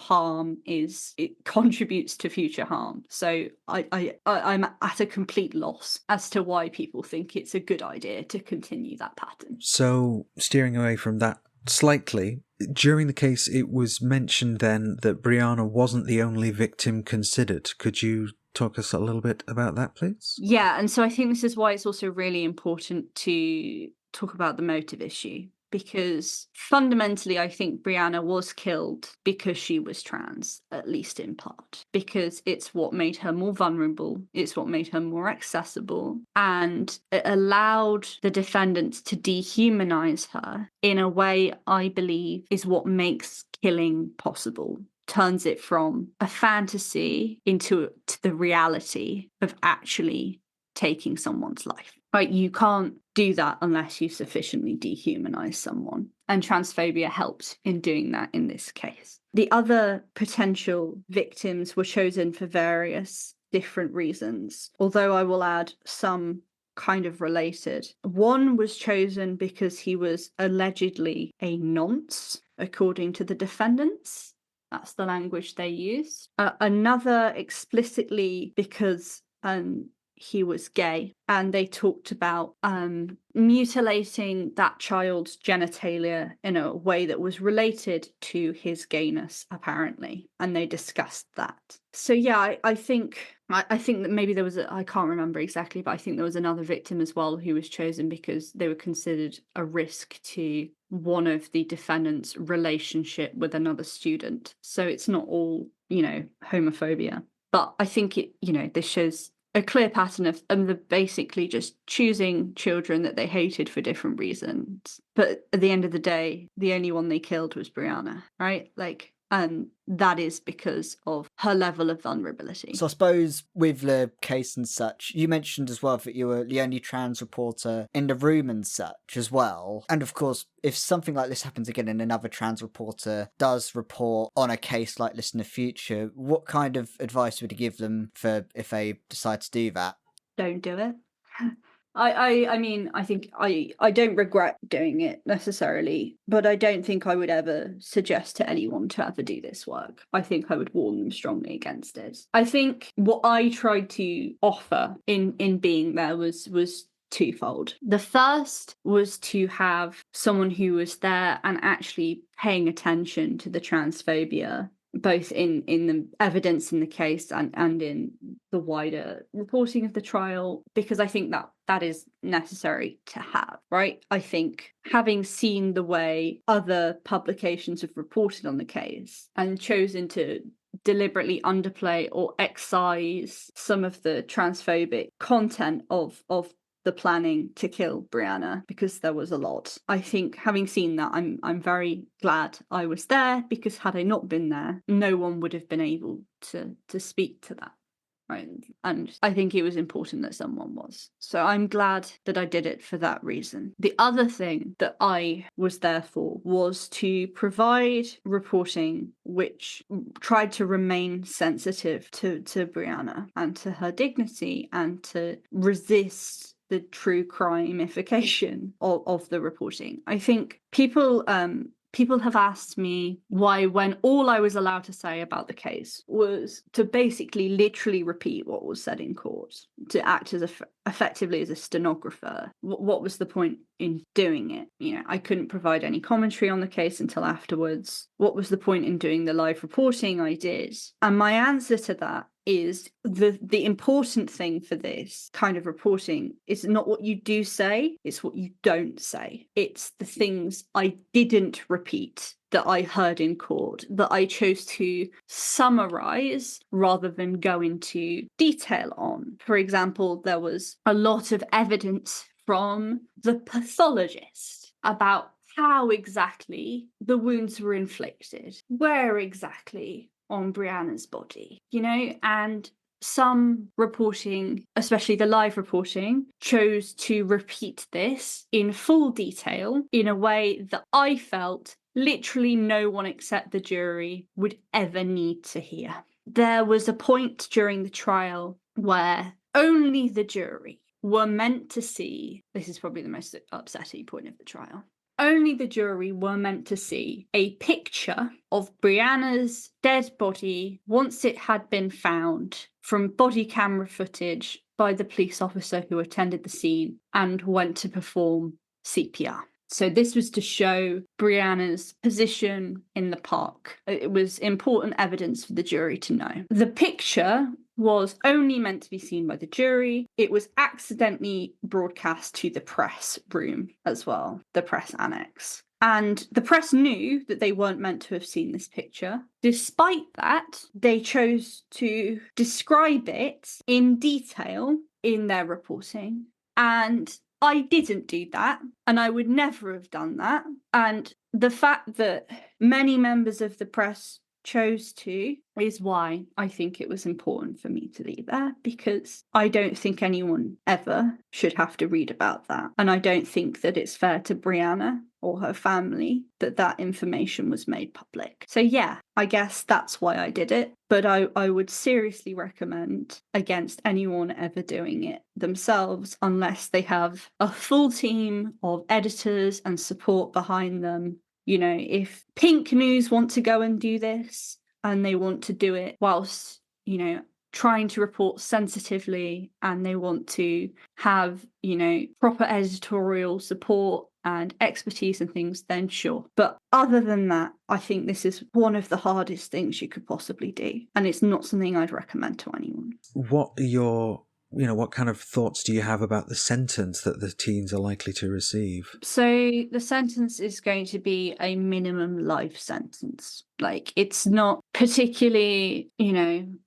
S4: harm it contributes to future harm. So I'm at a complete loss as to why people think it's a good idea to continue that pattern.
S3: So, steering away from that slightly, during the case it was mentioned then that Brianna wasn't the only victim considered. Could you talk us a little bit about that, please?
S4: Yeah, and so I think this is why it's also really important to talk about the motive issue, because fundamentally I think Brianna was killed because she was trans, at least in part, because it's what made her more vulnerable, it's what made her more accessible, and it allowed the defendants to dehumanize her in a way I believe is what makes killing possible. Turns it from a fantasy into the reality of actually taking someone's life. Right? You can't do that unless you sufficiently dehumanize someone. And transphobia helped in doing that in this case. The other potential victims were chosen for various different reasons, although I will add some kind of related. One was chosen because he was allegedly a nonce, according to the defendants. That's the language they used. Another explicitly because he was gay, and they talked about mutilating that child's genitalia in a way that was related to his gayness, apparently, and they discussed that. So yeah, I think that maybe there was I can't remember exactly, but I think there was another victim as well who was chosen because they were considered a risk to one of the defendants' relationship with another student. So it's not all, you know, homophobia, but I think this shows a clear pattern of them basically just choosing children that they hated for different reasons. But at the end of the day, the only one they killed was Brianna, right? And that is because of her level of vulnerability.
S2: So I suppose with the case and such, you mentioned as well that you were the only trans reporter in the room and such as well. And of course, if something like this happens again and another trans reporter does report on a case like this in the future, what kind of advice would you give them for if they decide to do that?
S4: Don't do it. I mean, I think I don't regret doing it necessarily, but I don't think I would ever suggest to anyone to ever do this work. I think I would warn them strongly against it. I think what I tried to offer in being there was twofold. The first was to have someone who was there and actually paying attention to the transphobia, both in the evidence in the case and in the wider reporting of the trial, because I think that is necessary to have, right? I think having seen the way other publications have reported on the case and chosen to deliberately underplay or excise some of the transphobic content of the planning to kill Brianna, because there was a lot. I think, having seen that, I'm very glad I was there, because had I not been there, no one would have been able to speak to that. Right. And I think it was important that someone was. So I'm glad that I did it for that reason. The other thing that I was there for was to provide reporting which tried to remain sensitive to Brianna and to her dignity, and to resist the true crime-ification of the reporting. I think people have asked me why, when all I was allowed to say about the case was to basically literally repeat what was said in court, to act as effectively as a stenographer, what was the point in doing it? You know, I couldn't provide any commentary on the case until afterwards. What was the point in doing the live reporting I did? And my answer to that is the important thing for this kind of reporting is not what you do say, it's what you don't say. It's the things I didn't repeat that I heard in court, that I chose to summarize rather than go into detail on. For example, there was a lot of evidence from the pathologist about how exactly the wounds were inflicted, where exactly on Brianna's body, you know, and some reporting, especially the live reporting, chose to repeat this in full detail in a way that I felt literally no one except the jury would ever need to hear. There was a point during the trial where only the jury were meant to see, this is probably the most upsetting point of the trial, only the jury were meant to see a picture of Brianna's dead body once it had been found, from body camera footage by the police officer who attended the scene and went to perform CPR. So this was to show Brianna's position in the park. It was important evidence for the jury to know. The picture was only meant to be seen by the jury. It was accidentally broadcast to the press room as well, the press annex. And the press knew that they weren't meant to have seen this picture. Despite that, they chose to describe it in detail in their reporting. And I didn't do that, and I would never have done that. And the fact that many members of the press chose to is why I think it was important for me to be there, because I don't think anyone ever should have to read about that. And I don't think that it's fair to Brianna or her family that that information was made public. So yeah, I guess that's why I did it. But I would seriously recommend against anyone ever doing it themselves, unless they have a full team of editors and support behind them. You know, if Pink News want to go and do this, and they want to do it whilst, you know, trying to report sensitively, and they want to have, you know, proper editorial support and expertise and things, then sure. But other than that, I think this is one of the hardest things you could possibly do. And it's not something I'd recommend to anyone.
S3: What are your, what kind of thoughts do you have about the sentence that the teens are likely to receive?
S4: So the sentence is going to be a minimum life sentence. Like, it's not particularly,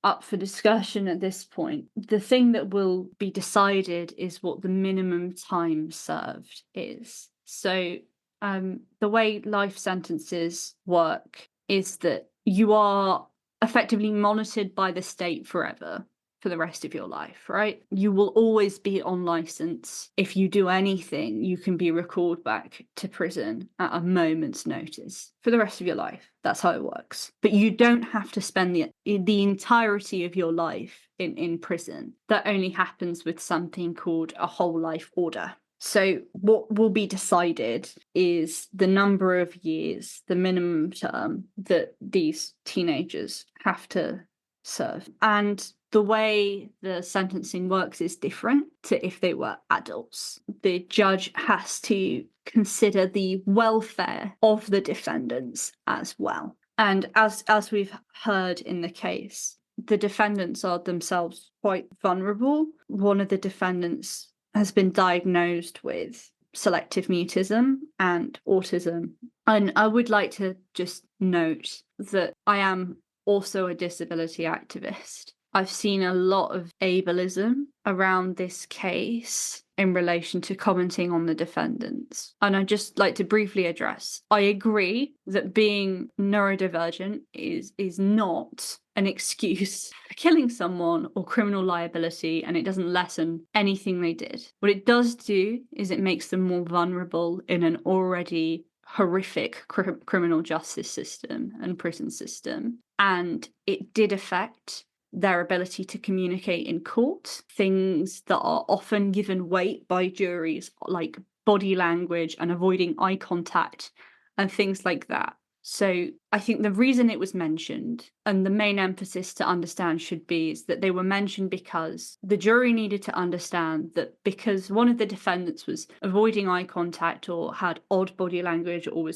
S4: up for discussion at this point. The thing that will be decided is what the minimum time served is. So the way life sentences work is that you are effectively monitored by the state forever, for the rest of your life, right? You will always be on license. If you do anything, you can be recalled back to prison at a moment's notice for the rest of your life. That's how it works. But you don't have to spend the entirety of your life in prison. That only happens with something called a whole life order. So what will be decided is the number of years, the minimum term that these teenagers have to serve. And the way the sentencing works is different to if they were adults. The judge has to consider the welfare of the defendants as well. And as we've heard in the case, the defendants are themselves quite vulnerable. One of the defendants has been diagnosed with selective mutism and autism. And I would like to just note that I am also a disability activist. I've seen a lot of ableism around this case in relation to commenting on the defendants. And I'd just like to briefly address, I agree that being neurodivergent is not an excuse for killing someone or criminal liability, and it doesn't lessen anything they did. What it does do is it makes them more vulnerable in an already horrific criminal justice system and prison system. And it did affect their ability to communicate in court, things that are often given weight by juries, like body language and avoiding eye contact and things like that. So I think the reason it was mentioned, and the main emphasis to understand should be, is that they were mentioned because the jury needed to understand that because one of the defendants was avoiding eye contact or had odd body language or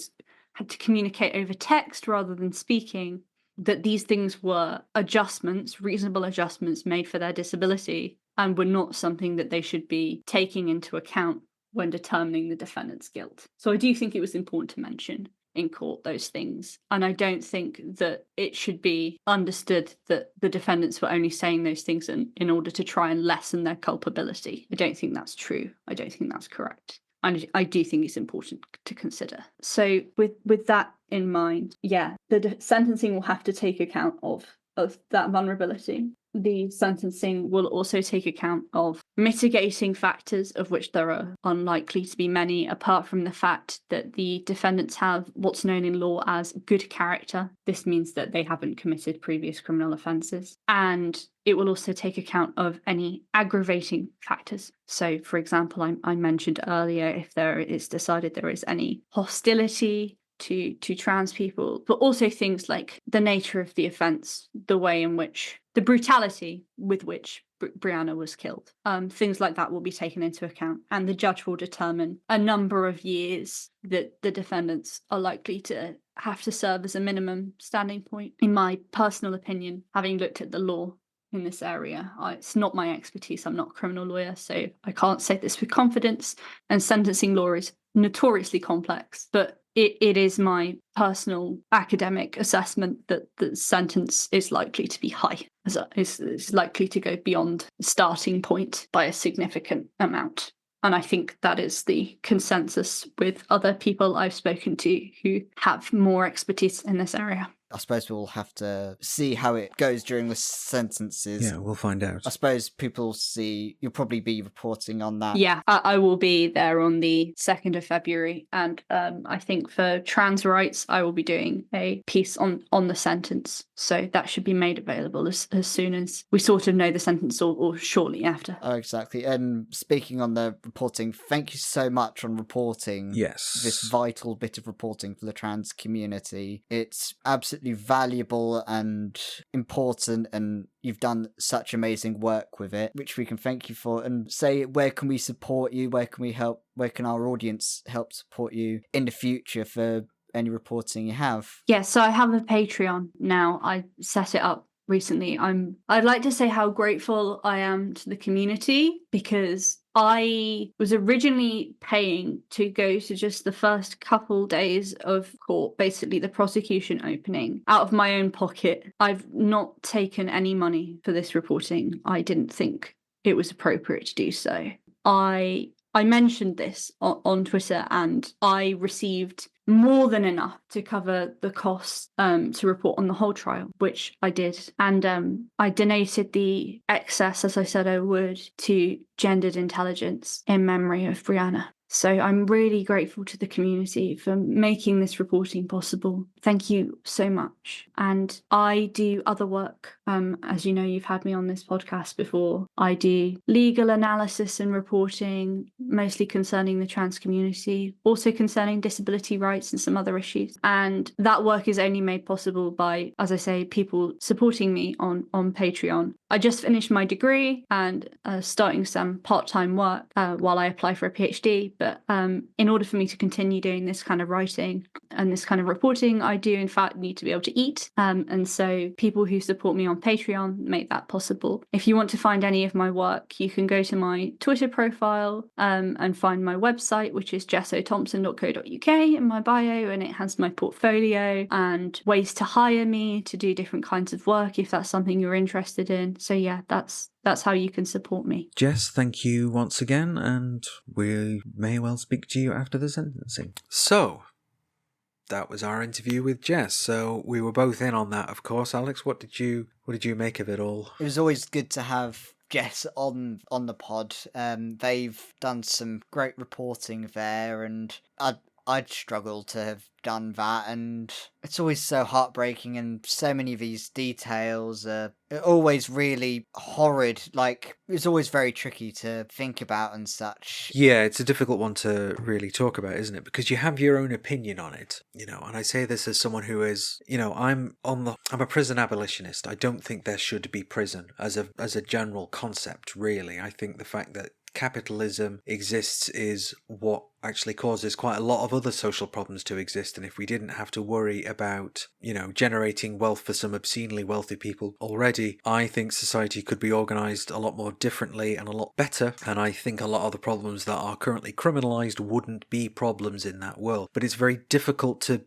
S4: had to communicate over text rather than speaking, that these things were adjustments, reasonable adjustments made for their disability, and were not something that they should be taking into account when determining the defendant's guilt. So I do think it was important to mention in court those things. And I don't think that it should be understood that the defendants were only saying those things in order to try and lessen their culpability. I don't think that's true. I don't think that's correct. And I do think it's important to consider. So with that in mind, yeah, the sentencing will have to take account of that vulnerability. The sentencing will also take account of mitigating factors, of which there are unlikely to be many, apart from the fact that the defendants have what's known in law as good character. This means that they haven't committed previous criminal offences. And it will also take account of any aggravating factors. So, for example, I mentioned earlier, if there is decided there is any hostility to trans people, but also things like the nature of the offence, the way in which, the brutality with which Brianna was killed. Things like that will be taken into account, and the judge will determine a number of years that the defendants are likely to have to serve as a minimum standing point. In my personal opinion, having looked at the law in this area, it's not my expertise. I'm not a criminal lawyer, so I can't say this with confidence, and sentencing law is notoriously complex, but it is my personal academic assessment that the sentence is likely to be high, is likely to go beyond the starting point by a significant amount. And I think that is the consensus with other people I've spoken to who have more expertise in this area.
S2: I suppose we'll have to see how it goes during the sentences.
S3: Yeah, we'll find out.
S2: I suppose people see, you'll probably be reporting on that.
S4: Yeah, I will be there on the 2nd of February. And I think for trans rights, I will be doing a piece on the sentence. So that should be made available as soon as we sort of know the sentence or shortly after.
S2: Oh, exactly. And speaking on the reporting, thank you so much on reporting this vital bit of reporting for the trans community. It's absolutely valuable and important, and you've done such amazing work with it, which we can thank you for. And say, where can we support you? Where can we help? Where can our audience help support you in the future for any reporting you have?
S4: Yeah, so I have a Patreon now. I set it up recently. I'd like to say how grateful I am to the community, because I was originally paying to go to just the first couple days of court, basically the prosecution opening, out of my own pocket. I've not taken any money for this reporting. I didn't think it was appropriate to do so. I mentioned this on Twitter, and I received more than enough to cover the costs to report on the whole trial, which I did. And I donated the excess, as I said I would, to Gendered Intelligence in memory of Brianna. So I'm really grateful to the community for making this reporting possible. Thank you so much. And I do other work. As you know, you've had me on this podcast before. I do legal analysis and reporting, mostly concerning the trans community, also concerning disability rights and some other issues. And that work is only made possible by, as I say, people supporting me on Patreon. I just finished my degree and starting some part-time work while I apply for a PhD. But in order for me to continue doing this kind of writing and this kind of reporting, I do in fact need to be able to eat. And so people who support me on Patreon make that possible. If you want to find any of my work, you can go to my Twitter profile and find my website, which is jessothompson.co.uk in my bio, and it has my portfolio and ways to hire me to do different kinds of work if that's something you're interested in. So yeah, that's how you can support me.
S3: Jess, thank you once again, and we may well speak to you after the sentencing. So, that was our interview with Jess. So we were both in on that, of course. Alyx, what did you make of it all?
S2: It was always good to have Jess on the pod. They've done some great reporting there, and I'd struggle to have done that, and it's always so heartbreaking, and so many of these details are always really horrid. Like, it's always very tricky to think about and such.
S3: Yeah, it's a difficult one to really talk about, isn't it? Because you have your own opinion on it, and I say this as someone who is, I'm a prison abolitionist. I don't think there should be prison as a general concept, really. I think the fact that capitalism exists is what actually causes quite a lot of other social problems to exist, and if we didn't have to worry about, generating wealth for some obscenely wealthy people already, I think society could be organised a lot more differently and a lot better, and I think a lot of the problems that are currently criminalised wouldn't be problems in that world. But it's very difficult to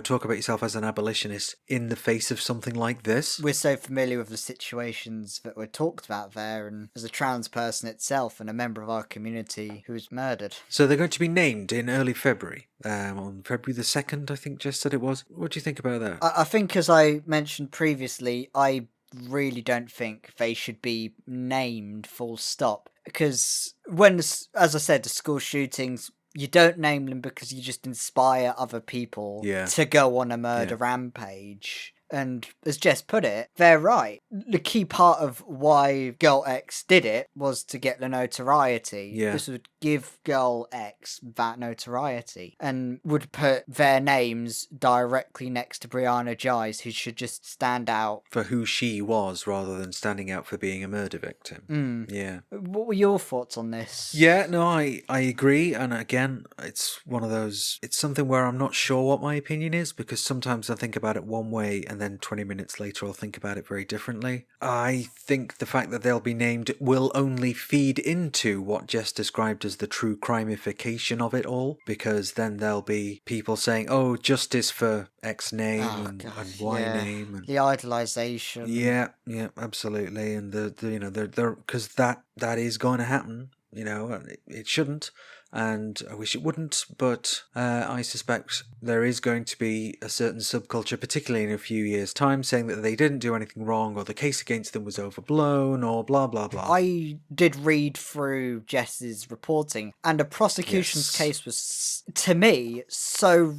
S3: talk about yourself as an abolitionist in the face of something like this.
S2: We're so familiar with the situations that were talked about there, and as a trans person itself and a member of our community who was murdered.
S3: So they're going to be named in early February, on February the 2nd, I think Jess said it was. What do you think about that?
S2: I think, as I mentioned previously, I really don't think they should be named full stop, because as I said, the school shootings, you don't name them because you just inspire other people to go on a murder rampage. And as Jess put it, they're right. The key part of why Girl X did it was to get the notoriety.
S3: Yeah.
S2: This would give Girl X that notoriety and would put their names directly next to Brianna Giles, who should just stand out
S3: for who she was rather than standing out for being a murder victim. Yeah.
S2: What were your thoughts on this?
S3: Yeah, no, I agree. And again, it's one of those, it's something where I'm not sure what my opinion is, because sometimes I think about it one way and then 20 minutes later I'll think about it very differently. I think the fact that they'll be named will only feed into what Jess described as the true crimification of it all, because then there'll be people saying, oh, justice for X name and Y name. And
S2: the idolisation.
S3: Yeah, absolutely. And they're because that is going to happen. It shouldn't, and I wish it wouldn't, but I suspect there is going to be a certain subculture, particularly in a few years' time, saying that they didn't do anything wrong, or the case against them was overblown, or blah, blah, blah.
S2: I did read through Jess's reporting, and the prosecution's case was, to me, so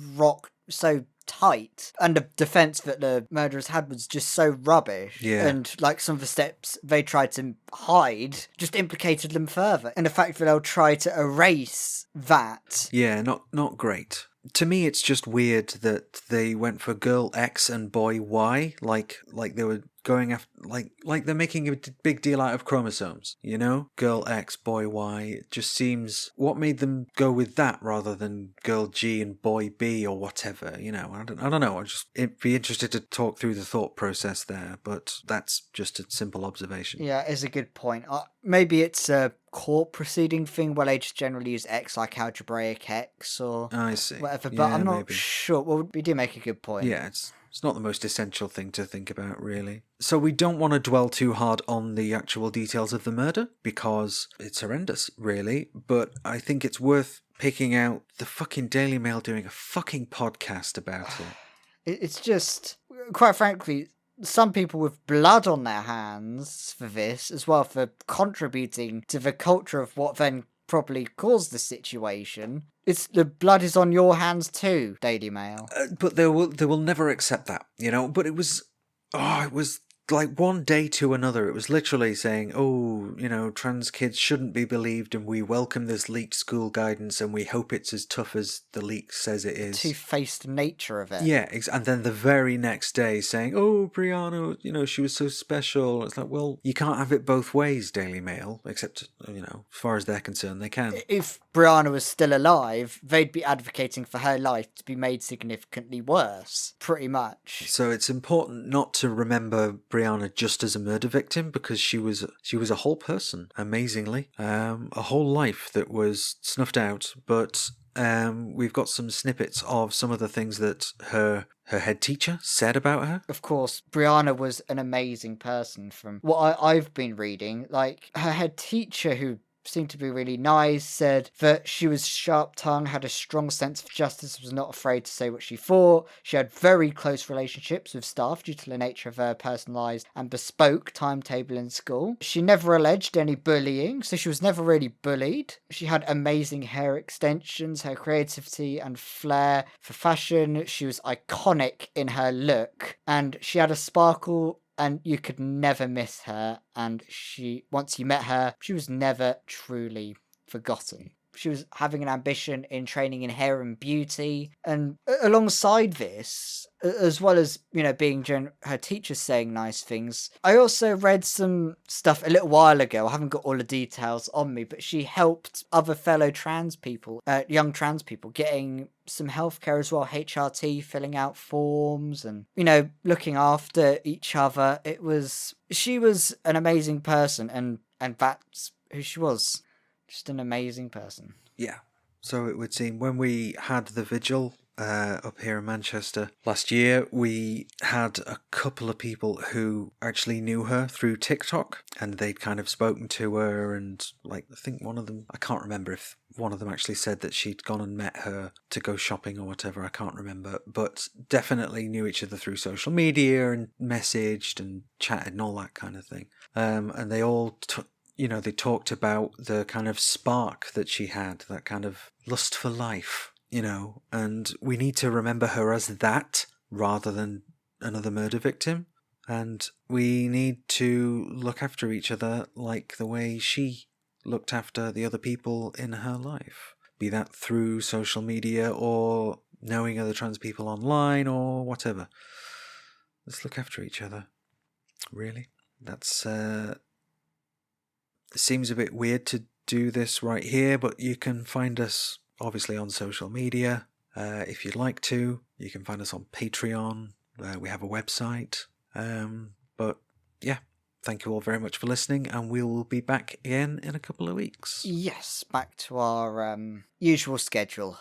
S2: tight, and the defence that the murderers had was just so rubbish, and like some of the steps they tried to hide just implicated them further, and the fact that they'll try to erase that,
S3: not great. To me, it's just weird that they went for girl X and boy Y, like they were going after, like they're making a big deal out of chromosomes, Girl X, boy Y. It just seems, what made them go with that rather than girl G and boy B or whatever, I don't know. I'd be interested to talk through the thought process there, but that's just a simple observation.
S2: Yeah, it's a good point. Maybe it's a court proceeding thing where they just generally use X like algebraic X or
S3: I see.
S2: Whatever, but I'm not sure. Well, we do make a good point.
S3: Yeah, it's not the most essential thing to think about, really. So we don't want to dwell too hard on the actual details of the murder, because it's horrendous, really, but I think it's worth picking out the fucking Daily Mail doing a fucking podcast about it.
S2: It's just, quite frankly, some people with blood on their hands for this, as well, for contributing to the culture of what then probably caused the situation. It's the blood is on your hands too, Daily Mail.
S3: But they will never accept that, But it was like one day to another, it was literally saying, oh, you know, trans kids shouldn't be believed and we welcome this leaked school guidance and we hope it's as tough as the leak says it is.
S2: Two-faced nature of it.
S3: Yeah, and then the very next day saying, oh, Brianna, you know, she was so special. It's like, well, you can't have it both ways, Daily Mail, except, you know, as far as they're concerned, they can.
S2: If Brianna was still alive, they'd be advocating for her life to be made significantly worse, pretty much.
S3: So it's important not to remember Brianna just as a murder victim, because she was a whole person, amazingly. A whole life that was snuffed out, but we've got some snippets of some of the things that her head teacher said about her.
S2: Of course, Brianna was an amazing person from what I've been reading. Like, her head teacher, who seemed to be really nice, said that she was sharp-tongued, had a strong sense of justice, was not afraid to say what she thought. She had very close relationships with staff due to the nature of her personalised and bespoke timetable in school. She never alleged any bullying, so she was never really bullied. She had amazing hair extensions, her creativity and flair for fashion. She was iconic in her look, and she had a sparkle and you could never miss her, and once you met her, she was never truly forgotten. She was having an ambition in training in hair and beauty, and alongside this, as well as, you know, being her teacher saying nice things, I also read some stuff a little while ago. I haven't got all the details on me, but she helped other fellow trans people, young trans people, getting some healthcare as well, HRT, filling out forms and, you know, looking after each other. She was an amazing person, and that's who she was. Just an amazing person.
S3: Yeah. So it would seem when we had the vigil up here in Manchester last year, we had a couple of people who actually knew her through TikTok, and they'd kind of spoken to her, and like, I think one of them, I can't remember if one of them actually said that she'd gone and met her to go shopping or whatever, I can't remember, but definitely knew each other through social media and messaged and chatted and all that kind of thing. And they all they talked about the kind of spark that she had, that kind of lust for life, you know, and we need to remember her as that rather than another murder victim. And we need to look after each other like the way she looked after the other people in her life, be that through social media or knowing other trans people online or whatever. Let's look after each other, really. That's it seems a bit weird to do this right here, but you can find us obviously on social media. If you'd like to, you can find us on Patreon. We have a website. But yeah, thank you all very much for listening, and we will be back again in a couple of weeks.
S2: Yes, back to our usual schedule.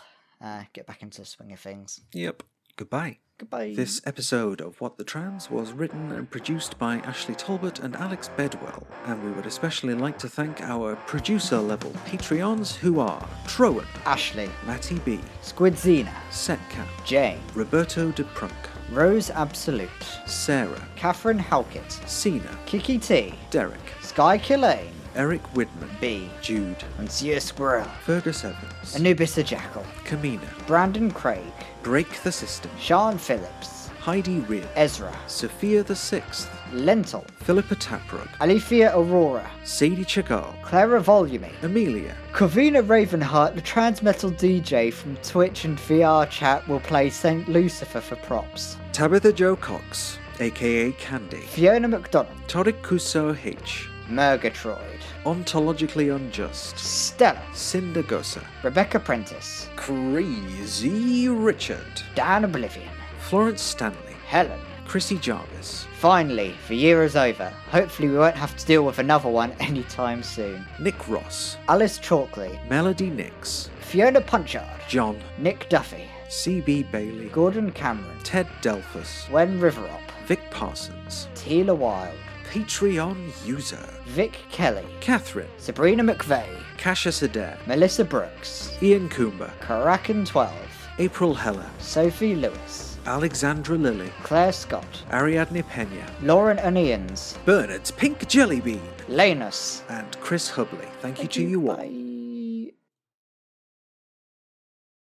S2: Get back into the swing of things.
S3: Yep. Goodbye.
S2: Goodbye.
S3: This episode of What the Trans was written and produced by Ashleigh Talbot and Alyx Bedwell, and we would especially like to thank our producer-level Patreons, who are Trowan,
S2: Ashleigh,
S3: Matty B,
S2: Squidzina,
S3: Setcap,
S2: Jane,
S3: Roberto de Prunk,
S2: Rose Absolute,
S3: Sarah,
S2: Catherine Halkett,
S3: Sina,
S2: Kiki T,
S3: Derek,
S2: Sky Killane,
S3: Eric Widman,
S2: B,
S3: Jude,
S2: Monsieur Squirrel,
S3: Fergus Evans,
S2: Anubis the Jackal,
S3: Kamina,
S2: Brandon Craig,
S3: Break the System,
S2: Sean Phillips,
S3: Heidi Rear,
S2: Ezra,
S3: Sophia the Sixth,
S2: Lentil,
S3: Philippa Taprug,
S2: Alethea Aurora,
S3: Sadie Chagall,
S2: Clara Volume,
S3: Amelia,
S2: Kavina Ravenheart, the trans metal DJ from Twitch and VR chat, will play St. Lucifer for props.
S3: Tabitha Jo Cox, aka Candy,
S2: Fiona McDonald,
S3: Tariq Kuso H,
S2: Murgatroyd,
S3: Ontologically Unjust,
S2: Stella,
S3: Cinder Gosa,
S2: Rebecca Prentice,
S3: Crazy Richard,
S2: Dan Oblivion,
S3: Florence Stanley,
S2: Helen.
S3: Chrissy Jarvis,
S2: Finally, the year is over. Hopefully we won't have to deal with another one anytime soon.
S3: Nick Ross,
S2: Alice Chalkley,
S3: Melody Nix,
S2: Fiona Punchard,
S3: John,
S2: Nick Duffy,
S3: CB Bailey,
S2: Gordon Cameron,
S3: Ted Delphus,
S2: Wen Riverop,
S3: Vic Parsons,
S2: Tila Wild,
S3: Patreon user,
S2: Vic Kelly,
S3: Catherine,
S2: Sabrina McVeigh,
S3: Kasha Adair,
S2: Melissa Brooks, Ian Coomber, Karakan12,
S3: April Heller,
S2: Sophie Lewis,
S3: Alexandra Lilly,
S2: Claire Scott,
S3: Ariadne Pena,
S2: Lauren Onions,
S3: Bernard's Pink Jelly Bean,
S2: Lanus.
S3: and Chris Hubley. Thank you to you all.
S2: Bye.